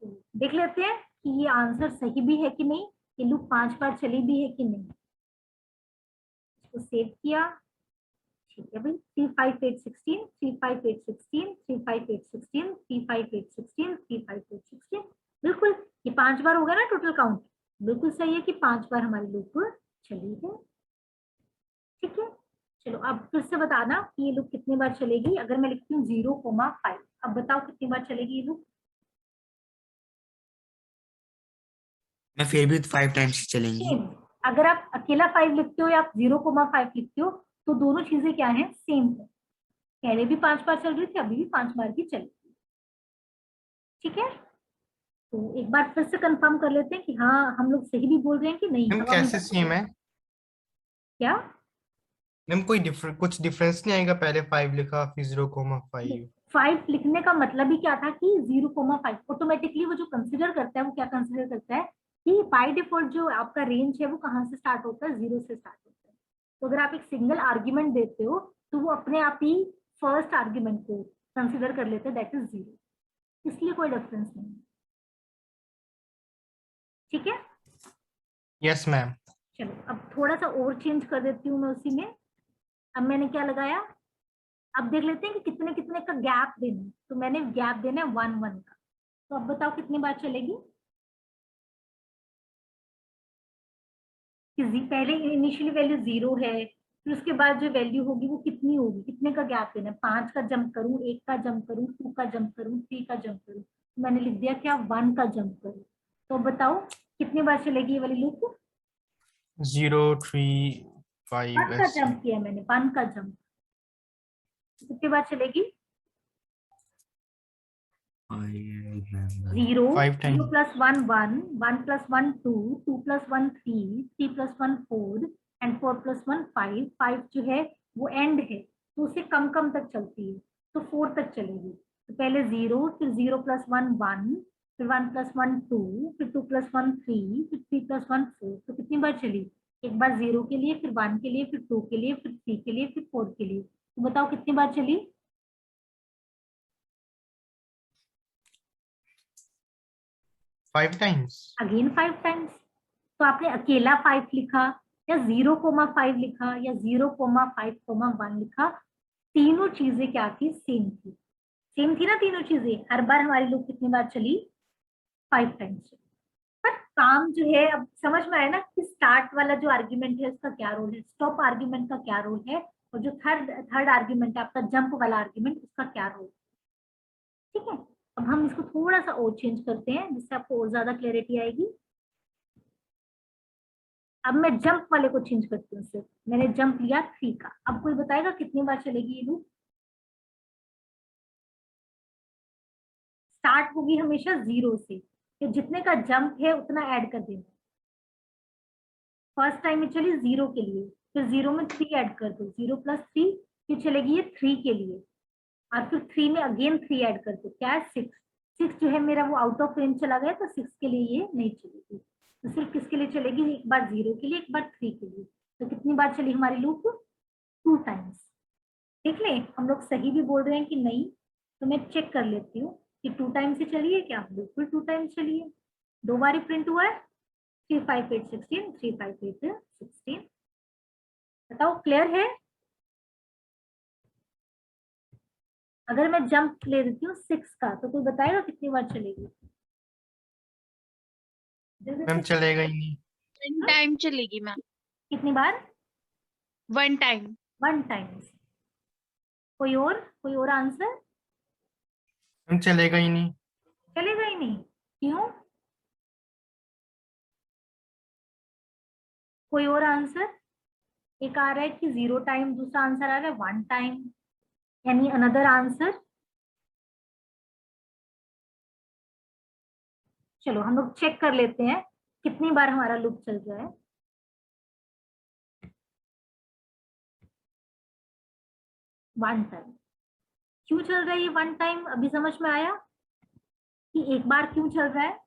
देख लेते हैं कि ये आंसर सही भी है कि नहीं, ये लूप 5 बार चली भी है कि नहीं। इसको सेव किया। ठीक है भाई, 3 5 8 16 3 5 8 16 3 5 8 16 3 5 8 16 3 5 8 16 बिल्कुल, ये 5 बार होगा ना टोटल काउंट, बिल्कुल सही है कि 5 बार हमारी लूप चली है। ठीक है, चलो अब फिर से बताना कि ये लूप कितनी बार चलेगी। अगर मैं लिखती हूँ 0,5, अब बताओ कितनी बार चलेगी ये लूप।
मैं फिर भी 5 टाइम्स चलेंगी।
सेम, अगर आप अकेला 5 लिखते हो या आप 0,5 लिखते हो तो दोनों चीजें क्या है, सेम है। पहले भी 5 बार चल रही थी, अभी भी 5 बार की चलेगी। ठीक है, तो एक बार फिर से कंफर्म कर लेते हैं कि हाँ हम लोग सही भी बोल रहे हैं कि नहीं।
मैम
अब हम
कैसे सेम है?
क्या,
मैम कोई कुछ डिफरेंस नहीं आएगा? पहले 5 लिखा फिर 0,5।
5 लिखने का मतलब ही क्या था कि 0,5 ऑटोमेटिकली वो जो कंसिडर करता है वो क्या कंसिडर करता है कि बाय डिफॉल्ट जो आपका रेंज है वो कहाँ से स्टार्ट होता है, 0 से स्टार्ट होता है। तो अगर आप एक सिंगल आर्ग्यूमेंट देते हो तो वो अपने आप ही फर्स्ट आर्ग्यूमेंट को कंसिडर कर लेते हैं, दैट इज 0, इसलिए कोई डिफरेंस नहीं है। ठीक है,
यस मैम।
चलो अब थोड़ा सा और चेंज कर देती हूँ मैं उसी में। अब मैंने क्या लगाया, अब देख लेते हैं कि कितने कितने का गैप देना है। तो मैंने गैप देना है 1 का। तो अब बताओ कितनी बार चलेगी। पहले इनिशियली वैल्यू 0 है, फिर उसके बाद जो वैल्यू होगी वो कितनी होगी, कितने का गैप देना है। 5 का जंप करूं, 1 का जंप करूं, 2 का जंप करूं, 3 का जंप करूं। तो मैंने लिख दिया क्या, 1 का जंप करूं। तो बताओ कितनी बार चलेगी ये वाली लूप।
0, 3, 5
1 का
ऐसे।
जंप किया मैंने, 1 का जंप, कितनी बार चलेगी।
I remember.
0,
5
0
time.
plus 1 1, 1 plus 1 2, 2 plus 1 3, 3 plus 1 4 and 4 plus 1 5। 5 जो है वो एंड है तो उसे कम कम तक चलती है, तो 4 तक चलेगी। तो पहले 0, फिर 0 plus 1 1, फिर 1 plus 1 2, फिर 2 plus 1 3, फिर 3 plus 1 4। तो कितनी बार चली, एक बार 0 के लिए, फिर 1 के लिए, फिर 2 के लिए, फिर 3 के लिए, फिर 4 के लिए। तो बताओ कितनी बार चली।
5 टाइम्स।
Again 5 times. तो आपने अकेला 5 लिखा या 0,5 लिखा या 0,5,1 लिखा, तीनों चीजें क्या थी, सेम थी। सेम थी ना तीनों चीजें। हर बार हमारी लूप कितनी बार चली, 5 टाइम्स। पर काम जो है अब समझ में आया ना कि स्टार्ट वाला जो आर्ग्यूमेंट है उसका क्या रोल है, स्टॉप आर्ग्यूमेंट का क्या रोल है, और जो थर्ड आर्ग्यूमेंट है आपका जंप वाला आर्ग्यूमेंट, उसका क्या रोल है। ठीक है, अब हम इसको थोड़ा सा और चेंज करते हैं जिससे आपको और ज्यादा क्लैरिटी आएगी। अब मैं जंप वाले को चेंज करती हूँ। सिर्फ मैंने जंप लिया 3 का। अब कोई बताएगा कितनी बार चलेगी ये लूप। स्टार्ट होगी हमेशा 0 से, फिर जितने का जंप है उतना ऐड कर देना। फर्स्ट टाइम में चली 0 के लिए, फिर 0 में 3 ऐड कर दो, 0 plus 3, फिर चलेगी ये 3 के लिए, और फिर 3 में अगेन 3 ऐड कर दो, क्या है 6। 6 जो है मेरा वो आउट ऑफ रेंज चला गया, तो 6 के लिए ये नहीं चलेगी। तो सिर्फ किसके लिए चलेगी, एक बार 0 के लिए, एक बार 3 के लिए। तो कितनी बार चली हमारी लूप, 2 टाइम्स। देख ले हम लोग सही भी बोल रहे हैं कि नहीं। तो मैं चेक कर लेती हूँ कि 2 टाइम्स से चली है क्या, बिल्कुल 2 टाइम्स चली है। 2 बार ही प्रिंट हुआ है, 3 5 8 16, 3 5 8 16। बताओ क्लियर है। अगर मैं जंप ले देती हूँ 6 का, तो कोई बताएगा कितनी बार चलेगी।
मैम चलेगा ही नहीं।
1 टाइम चलेगी मैम,
कितनी बार,
1 टाइम।
1 टाइम्स। कोई और आंसर।
मैम चलेगा ही नहीं।
चलेगा ही नहीं, क्यों। कोई और आंसर। एक आ रहा है कि 0 टाइम, दूसरा आंसर आ रहा है 1 टाइम, यानी अनदर आंसर। चलो हम लोग चेक कर लेते हैं कितनी बार हमारा लूप चल रहा है। 1 टाइम। क्यों चल रहा है ये 1 टाइम, अभी समझ में आया कि एक बार क्यों चल रहा है।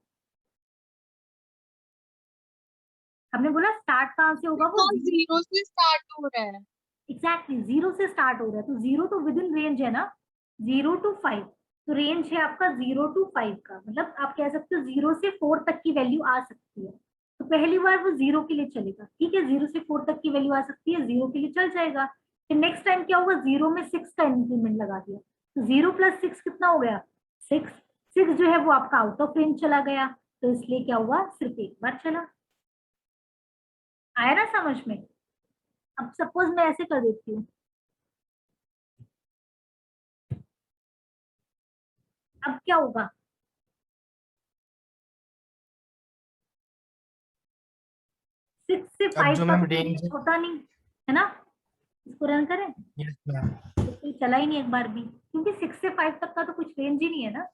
हमने बोला स्टार्ट कहाँ से होगा, वो
0 से स्टार्ट हो रहा है।
एग्जैक्टली 0 से स्टार्ट हो रहा है। तो 0 तो विद इन रेंज है ना, 0 to 5। तो रेंज है आपका 0 to 5 का, मतलब आप कह सकते हो 0 से 4 तक की वैल्यू आ सकती है। तो पहली बार वो 0 के लिए चलेगा, ठीक है, 0 से 4 तक की वैल्यू आ सकती है, 0 के लिए चल जाएगा। फिर नेक्स्ट टाइम क्या होगा, 0 में 6 का इंक्रीमेंट लगा दिया, तो 0 plus 6 कितना हो गया, 6। 6 जो है वो आपका आउट ऑफ रेंज चला गया, तो इसलिए क्या हुआ, सिर्फ एक बार चला। आया ना समझ में? अब सपोज मैं ऐसे कर देती हूँ, अब क्या होगा, 6 से
अब
5
जो
का
मैम
कोई
रेंज,
range होता नहीं है ना, इसको रन करें,
यस मैम,
तो चला ही नहीं एक बार भी, क्योंकि 6 से 5 तक का तो कुछ रेंज ही नहीं है ना,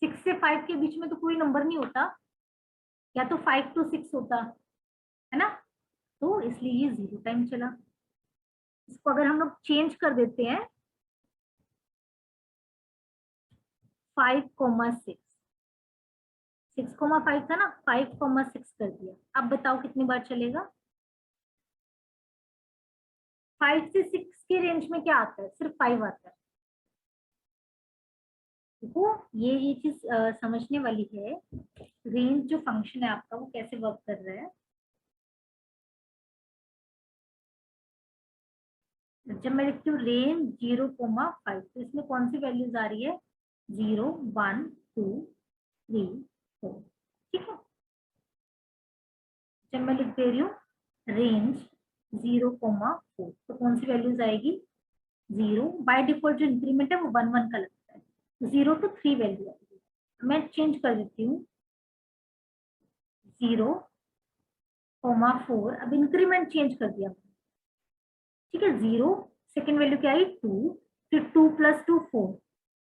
6 से 5 के बीच में तो कोई नंबर नहीं होता, या तो 5 to 6 होता है ना, तो इसलिए ये 0 टाइम चला। इसको अगर हम लोग चेंज कर देते हैं 5,6, 6,5 था ना, 5,6 कर दिया, अब बताओ कितनी बार चलेगा। 5 से 6 के रेंज में क्या आता है, सिर्फ 5 आता है। देखो ये चीज समझने वाली है, रेंज जो फंक्शन है आपका वो कैसे वर्क कर रहा है। जब मैं लिखती हूँ रेंज 0,5, तो इसमें कौन सी वैल्यूज आ रही है, 0, 1, 2, 3, 4, ठीक है। जब मैं लिख दे रही हूँ रेंज 0,4, तो कौन सी वैल्यूज आएगी, 0, बाय डिफॉल्ट जो इंक्रीमेंट है वो 1, 1 का लगता है, 0 to 3 वैल्यू आएगी। मैं चेंज कर देती हूँ 0,4, अब इंक्रीमेंट चेंज कर दिया, ठीक है। 0, सेकेंड वैल्यू क्या आई, 2, फिर 2 + 2 4,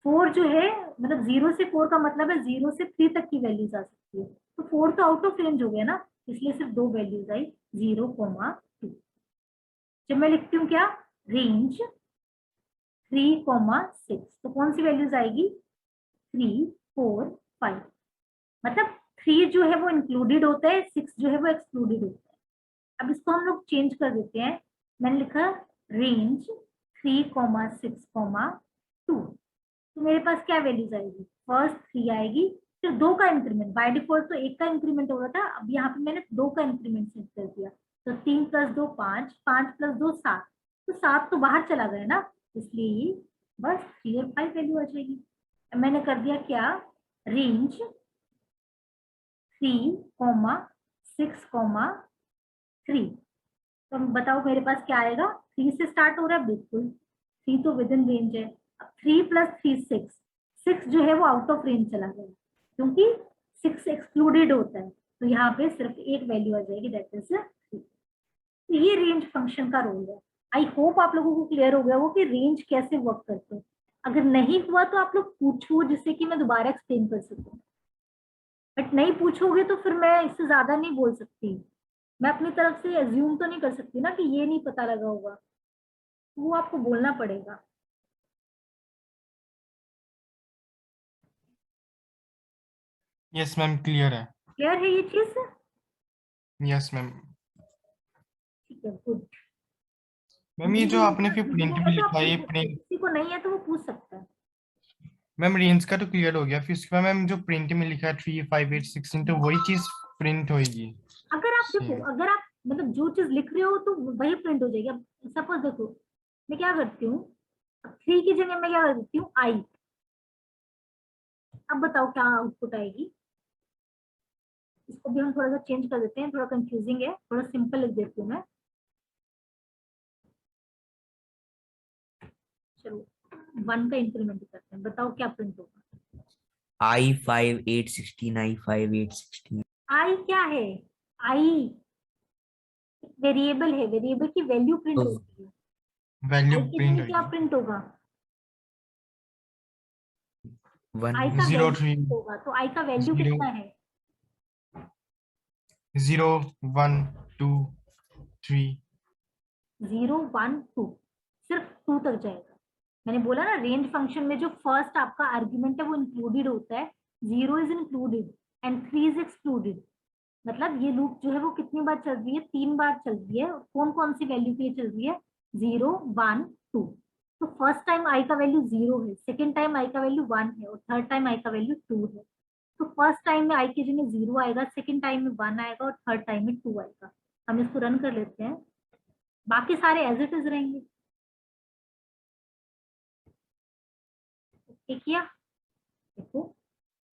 4 जो है मतलब 0 से 4 का मतलब है 0 से 3 तक की वैल्यूज आ सकती है, तो 4 तो आउट ऑफ रेंज हो गया ना, इसलिए सिर्फ 2 वैल्यूज आई, 0,2। जब मैं लिखती हूँ क्या, रेंज 3,6, तो कौन सी वैल्यूज आएगी, 3, 4, 5, मतलब 3 जो है वो इंक्लूडेड होता है, 6 जो है वो एक्सक्लूडेड होता है। अब इसको हम लोग चेंज कर देते हैं, मैंने लिखा रेंज 3,6,2, तो मेरे पास क्या वैल्यूज आएगी, फर्स्ट 3 आएगी, फिर 2 का इंक्रीमेंट, बाय डिफॉल्ट तो 1 का इंक्रीमेंट हो रहा था, अब यहाँ पे मैंने 2 का इंक्रीमेंट सेट कर दिया, तो 3 + 2 5, 5 + 2 7, तो 7 तो बाहर चला गया ना, इसलिए बस 3 और 5 वैल्यू आ जाएगी। अब मैंने कर दिया क्या, रेंज 3,6,3, तो बताओ मेरे पास क्या आएगा, 3 से स्टार्ट हो रहा है, बिल्कुल 3 तो विद इन रेंज है। अब 3 + 3 6, 6 जो है वो आउट ऑफ रेंज चला गया, क्योंकि 6 एक्सक्लूडेड होता है, तो यहाँ पे सिर्फ एक वैल्यू आ जाएगी, दैट इज 3। तो ये रेंज फंक्शन का रोल है। आई होप आप लोगों को क्लियर हो गया हो कि रेंज कैसे वर्क करते हैं। अगर नहीं हुआ तो आप लोग पूछो, जिससे कि मैं दोबारा एक्सप्लेन कर सकूं, बट नहीं पूछोगे तो फिर मैं इससे ज्यादा नहीं बोल सकती, मैं अपनी तरफ से एज्यूम तो नहीं कर सकती ना कि ये नहीं पता लगा होगा, वो आपको बोलना पड़ेगा।
यस मैम, क्लियर है,
क्लियर है ये चीज,
यस मैम।
ठीक है, गुड।
मैम ये जो आपने फिर प्रिंट में लिखा है, ये प्रिंट,
किसी को नहीं है तो वो पूछ सकता है।
मैम रेंज का तो क्लियर हो गया, फिर उसके बाद मैम जो प्रिंट में लिखा है 3, 5, 8, 16, तो वही चीज प्रिंट होगी।
अगर आप देखो,
Same.
अगर आप मतलब जो चीज लिख रहे हो तो वही प्रिंट हो जाएगी। अब सपोज देखो मैं क्या करती हूँ, 3 की जगह मैं क्या कर देती हूँ, आई, अब बताओ क्या आउटपुट आएगी। इसको भी हम थोड़ा सा चेंज कर देते हैं, थोड़ा कंफ्यूजिंग है, थोड़ा सिंपल लिख देती हूँ मैं। चलो 1 का इंक्रीमेंट करते हैं, बताओ क्या प्रिंट होगा।
I5 816 I5 816
आई क्या है, आई वेरिएबल है, वेरिएबल की वैल्यू प्रिंट
तो
होती है,
वैल्यू
आई की
प्रिंट
जगह क्या
होगी,
प्रिंट होगा, आई
1
का
0,
वैल्यू
3,
होगा, तो आई का वैल्यू
0,
कितना है,
0, 1, 2, 3।
0, 1, 2, सिर्फ 2 तक जाएगा। मैंने बोला ना रेंज फंक्शन में जो फर्स्ट आपका आर्ग्यूमेंट है वो इंक्लूडेड होता है, 0 is included and 3 is excluded. मतलब ये लूप जो है वो कितनी बार चल रही है, 3 बार चल रही है, कौन कौन सी वैल्यू के लिए चल रही है, 0, 1, 2। तो फर्स्ट टाइम आई का वैल्यू 0 है, सेकेंड टाइम आई का वैल्यू 1 है, और थर्ड टाइम आई का वैल्यू 2 है। तो फर्स्ट टाइम में आई की जगह 0 आएगा, सेकेंड टाइम में 1 आएगा, और थर्ड टाइम में 2 आएगा। हम इसको रन कर लेते हैं, बाकी सारे एज इट इज रहेंगे। ओके किया, देखो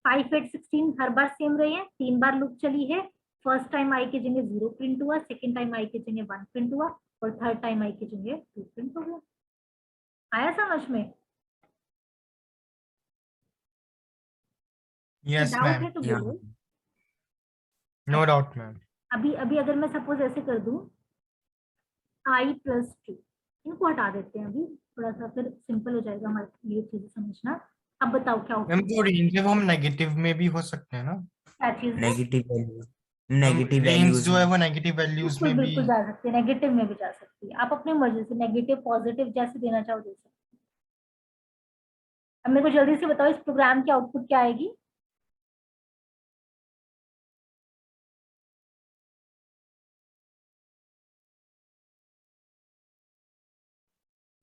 5 8 16 हर बार सेम रही है, 3 बार लूप चली है। फर्स्ट टाइम आई की जगह 0 प्रिंट हुआ, सेकेंड टाइम आई की जगह 1 प्रिंट हुआ और थर्ड टाइम आई की जगह 2 प्रिंट हो गया। आया समझ में?
यस
डाउट है
मैम,
तो
Yeah.
बोलो।
No doubt ma'am.
अभी अभी अगर मैं सपोज ऐसे कर दूं i प्लस 2, इनको हटा देते हैं अभी, थोड़ा सा फिर सिंपल हो जाएगा हमारे लिए चीजें समझना। अब बताओ क्या
मैम
होगा?
जो रेंज है वो हम नेगेटिव में भी हो सकते हैं ना?
क्या चीज है?
नेगेटिव वैल्यू,
हम
नेगेटिव
रेंज
वैल्यूज
जो है वो नेगेटिव वैल्यूज
बिल्कुल
में भी।
बिल्कुल जा सकती है, नेगेटिव में भी जा सकती है, आप अपनी मर्जी से नेगेटिव पॉजिटिव जैसे देना चाहो दे सकते हैं। अब मेरे को जल्दी से बताओ इस प्रोग्राम की आउटपुट क्या आएगी?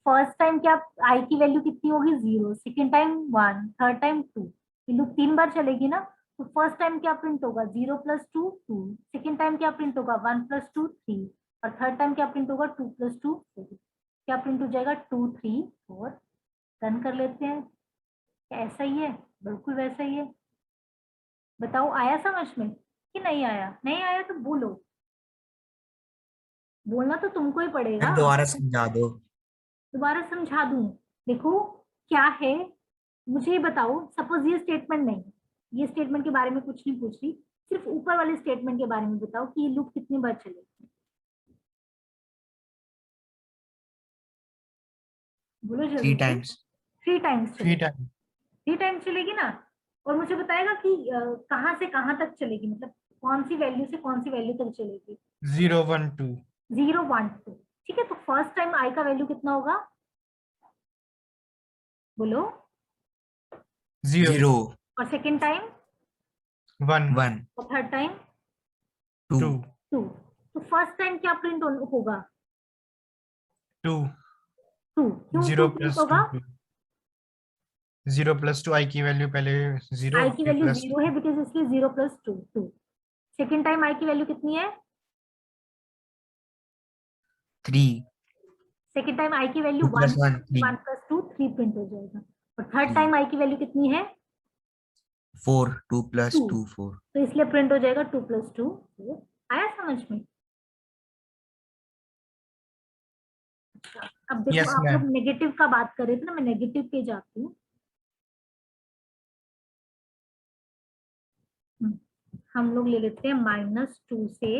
फर्स्ट टाइम क्या आई की वैल्यू कितनी होगी? 0, सेकेंड टाइम 1, थर्ड टाइम 2। ये लूप 3 बार चलेगी ना, तो फर्स्ट टाइम क्या प्रिंट होगा? 0 प्लस 2 2, सेकेंड टाइम क्या प्रिंट होगा? 1 प्लस 2 3 और थर्ड टाइम क्या प्रिंट होगा? 2 प्लस 2 4। क्या प्रिंट हो जाएगा? 2 3 4। रन कर लेते हैं। क्या ऐसा ही है? बिल्कुल वैसा ही है। बताओ आया समझ में कि नहीं आया? नहीं आया तो बोलो, बोलना तो तुमको ही पड़ेगा।
मैम दोबारा समझा दो।
दोबारा समझा दूं? देखो क्या है, मुझे ये बताओ। सपोज ये स्टेटमेंट नहीं, ये स्टेटमेंट के बारे में कुछ नहीं पूछ रही, सिर्फ ऊपर वाले स्टेटमेंट के बारे में बताओ कि ये लूप कितनी बार चलेगी। बोलो
3
जल्दी से।
टाइम्स।
3 टाइम्स
थ्री
चलेगी।
टाइम
3 टाइम्स चलेगी ना। और मुझे बताएगा कि कहाँ से कहाँ तक चलेगी, मतलब कौन सी वैल्यू से कौन सी वैल्यू तक चलेगी।
0 1 2।
0 1 2। ठीक है, तो फर्स्ट टाइम आई का वैल्यू कितना होगा? बोलो।
0
0
और सेकेंड टाइम
1
1
और थर्ड टाइम
2
2
2। तो फर्स्ट टाइम क्या प्रिंट होगा?
2।
2। क्यों
0
2 प्रिंट
प्लस
होगा?
2 0 प्लस 2 आई की वैल्यू पहले 0
आई की
फिर
वैल्यू
प्लस
0 है बिकॉज इसलिए 0 प्लस 2 2। सेकेंड टाइम आई की वैल्यू कितनी है?
3
सेकेंड टाइम आई की वैल्यू
2
1
+ 1 3
1 प्लस 2 3 प्रिंट हो जाएगा। और थर्ड
3
टाइम आई की वैल्यू कितनी है?
4 2 +
2,
2 4।
तो इसलिए प्रिंट हो जाएगा 2 प्लस 2 4। आया समझ में? अच्छा, अब देखो
यस
आप लोग
मैम।
नेगेटिव का बात कर रहे थे ना, मैं नेगेटिव पे जाती हूँ। हम लोग ले लेते हैं -2 से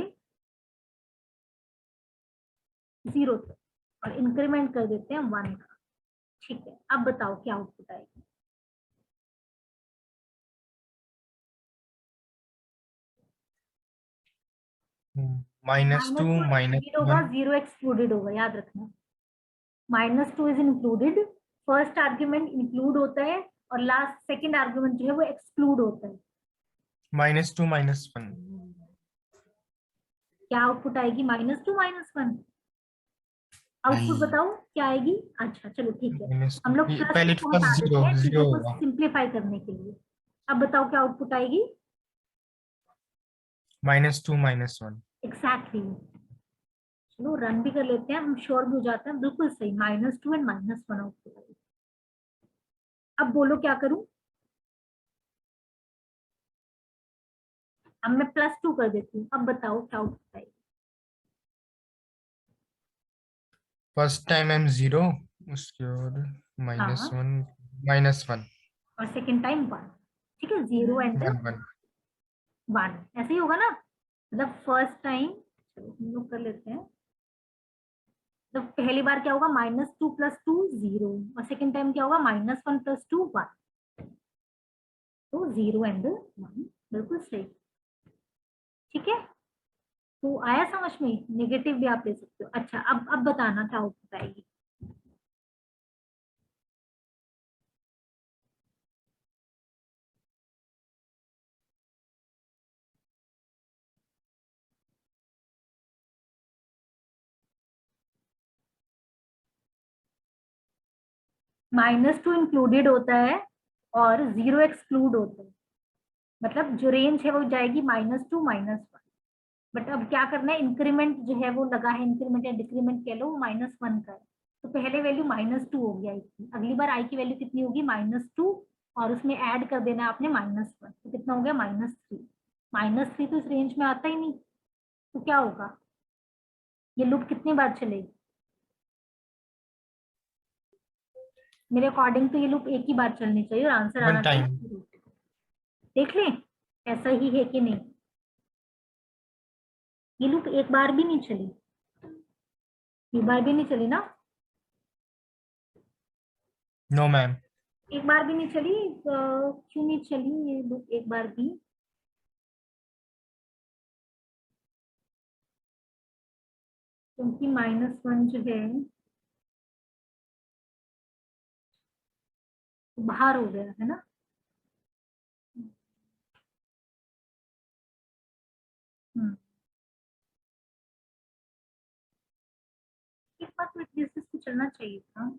0 तक और इंक्रीमेंट कर देते हैं 1 का। ठीक है, अब बताओ क्या आउटपुट आएगी?
-2
इंक्लूडेड होगा,
-1।
0 एक्सक्लूडेड होगा, याद रखना। -2 is included, first argument include होता है और लास्ट सेकंड आर्ग्यूमेंट जो है वो एक्सक्लूड होता है।
-2 -1।
क्या आउटपुट आएगी? -2 -1। आउटपुट
नहीं
बताओ क्या आएगी? अच्छा चलो ठीक है, हम लोग प्लस
पहले
को
तो
हटा
फर्स्ट
देते
0
हैं
0
चीजों को
होगा।
सिंप्लीफाई करने के लिए। अब बताओ क्या आउटपुट आएगी?
-2 -1।
एग्जैक्टली। चलो रन भी कर लेते हैं, हम श्योर भी हो जाते हैं। बिल्कुल सही, -2 एंड -1 आउटपुट आएगी। अब बोलो क्या करूं? अब मैं +2 कर देती हूँ, अब बताओ क्या आउटपुट आएगी?
फर्स्ट टाइम m 0, उसके बाद
हाँ,
-1
और सेकेंड टाइम 1। ठीक है, 0 एंड
1 1
1 ऐसे ही होगा ना। मतलब फर्स्ट टाइम, चलो हम लोग कर लेते हैं। तो पहली बार क्या होगा? -2 + 2 0 और सेकेंड टाइम क्या होगा? -1 + 2 1। तो 0 एंड 1 बिल्कुल सही। ठीक है, तो आया समझ में? नेगेटिव भी आप ले सकते हो। अच्छा, अब बताना क्या आउटपुट आएगी? -2 इंक्लूडेड होता है और 0 एक्सक्लूड होता है, मतलब जो रेंज है वो जाएगी -2 -1। बट अब क्या करना है, इंक्रीमेंट जो है वो लगा है, इंक्रीमेंट या डिक्रीमेंट कह लो, वो -1 का है। तो पहले वैल्यू -2 हो गया इसकी, अगली बार आई की वैल्यू कितनी होगी? -2 और उसमें ऐड कर देना आपने -1, तो कितना हो गया -3। -3 तो इस रेंज में आता ही नहीं, तो क्या होगा, ये लूप कितनी बार चलेगी? मेरे अकॉर्डिंग तो ये लूप एक ही बार चलनी चाहिए और आंसर
One
आना चाहिए
time.
0। देख लें ऐसा ही है कि नहीं। ये लूप एक बार भी नहीं चली, एक बार भी नहीं चली ना,
No, ma'am.
एक बार भी नहीं चली। क्यों नहीं चली ये लूप एक बार भी? क्योंकि -1 जो है बाहर हो गया है ना। एक बार तो बेसिस पे चलना चाहिए था,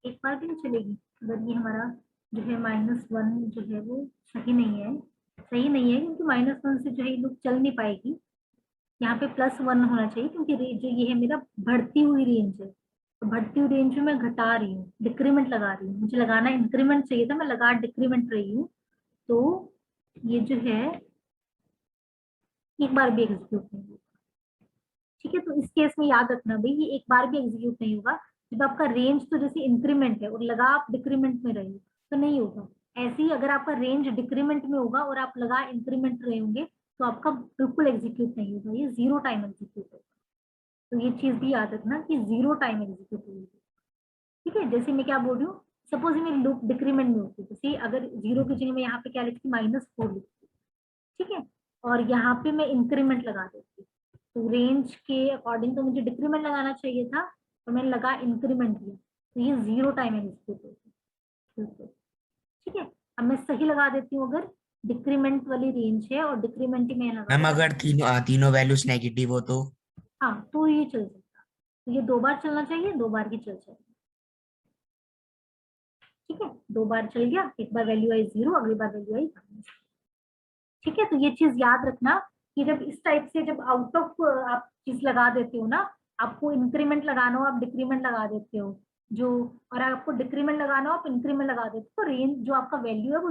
एक बार भी नहीं चलेगी अगर ये हमारा जो है -1 जो है वो सही नहीं है, सही नहीं है क्योंकि -1 से जो है ये लूप चल नहीं पाएगी। यहाँ पे +1 होना चाहिए क्योंकि जो ये है मेरा बढ़ती हुई रेंज है, तो बढ़ती हुई रेंज में मैं घटा रही हूँ, डिक्रीमेंट लगा रही हूँ। मुझे लगाना इंक्रीमेंट चाहिए था, मैं लगा डिक्रीमेंट रही हूँ, तो ये जो है एक बार भी एग्जीक्यूट नहीं होगा। ठीक है, तो इस केस में याद रखना भाई ये एक बार भी एग्जीक्यूट नहीं होगा। जब आपका रेंज तो जैसे इंक्रीमेंट है और लगा आप डिक्रीमेंट में रही तो नहीं होगा। ऐसे ही अगर आपका रेंज डिक्रीमेंट में होगा और आप लगा इंक्रीमेंट रहे होंगे तो आपका बिल्कुल एग्जीक्यूट नहीं होगा, ये 0 टाइम एग्जीक्यूट होगा। तो ये चीज भी याद रखना कि 0 टाइम एग्जीक्यूट होगी। ठीक है, जैसे मैं क्या बोल रही हूँ, सपोज मेरी लूप डिक्रीमेंट में होती है, जैसे अगर 0 की जगह मैं यहाँ पे क्या लिखती, -4 लिखती। ठीक है, और यहाँ पे मैं इंक्रीमेंट लगा देती, तो रेंज के अकॉर्डिंग तो मुझे डिक्रीमेंट लगाना चाहिए था, तो मैंने लगा इंक्रीमेंट दिया, तो ये 0 टाइम एग्जीक्यूट होगी। ठीक है, अब मैं सही लगा देती हूँ अगर डिक्रीमेंट वाली रेंज है और डिक्रीमेंट ही मैं लगा
मैम अगर तीनों वैल्यूज नेगेटिव हो तो?
हाँ, तो ये चल सकता, तो ये 2 बार चलना चाहिए, 2 बार ही चल जाएगा। ठीक है, 2 बार चल गया, एक बार वैल्यू आई 0, अगली बार वैल्यू आई 1। ठीक है, तो ये चीज याद रखना कि जब इस टाइप से जब आउट ऑफ आप चीज लगा देते हो ना, आपको इंक्रीमेंट लगाना हो आप डिक्रीमेंट लगा देते हो जो, और आपको डिक्रीमेंट लगाना हो आप इंक्रीमेंट लगा देते हो, तो रेंज जो आपका वैल्यू है वो